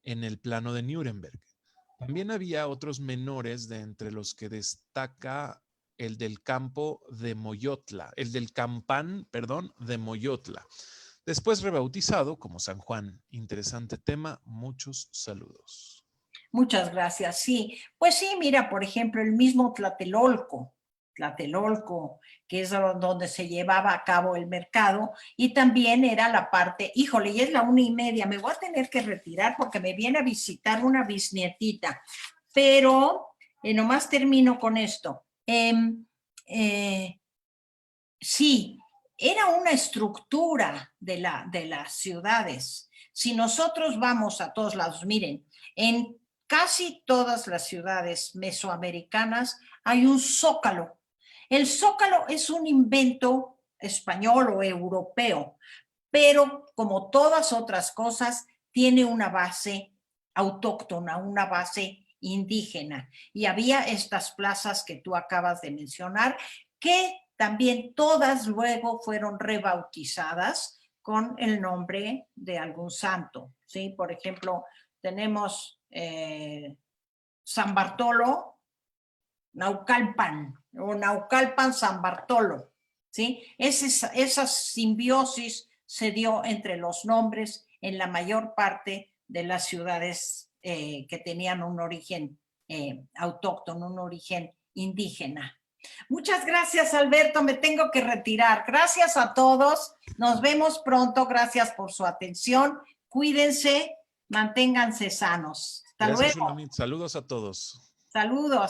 Speaker 1: en el plano de Nuremberg. También había otros menores de entre los que destaca el del campo de Moyotla, el del Campán, perdón, de Moyotla. Después rebautizado como San Juan. Interesante tema. Muchos saludos.
Speaker 2: Muchas gracias. Sí, pues sí, mira, por ejemplo, el mismo Tlatelolco, que es donde se llevaba a cabo el mercado, y también era la parte, híjole, y es la 1:30, me voy a tener que retirar porque me viene a visitar una bisnietita, pero nomás termino con esto. Sí, era una estructura de las ciudades. Si nosotros vamos a todos lados, miren, en casi todas las ciudades mesoamericanas hay un zócalo. El zócalo es un invento español o europeo, pero como todas otras cosas, tiene una base autóctona, una base indígena. Y había estas plazas que tú acabas de mencionar, que también todas luego fueron rebautizadas con el nombre de algún santo, ¿sí? Por ejemplo, tenemos San Bartolo, Naucalpan, o Naucalpan San Bartolo, ¿sí? Esa simbiosis se dio entre los nombres en la mayor parte de las ciudades que tenían un origen autóctono, un origen indígena. Muchas gracias, Alberto, me tengo que retirar. Gracias a todos, nos vemos pronto, gracias por su atención, cuídense, manténganse sanos. Hasta
Speaker 1: Gracias,
Speaker 2: luego.
Speaker 1: Shulamit. Saludos a todos.
Speaker 2: Saludos.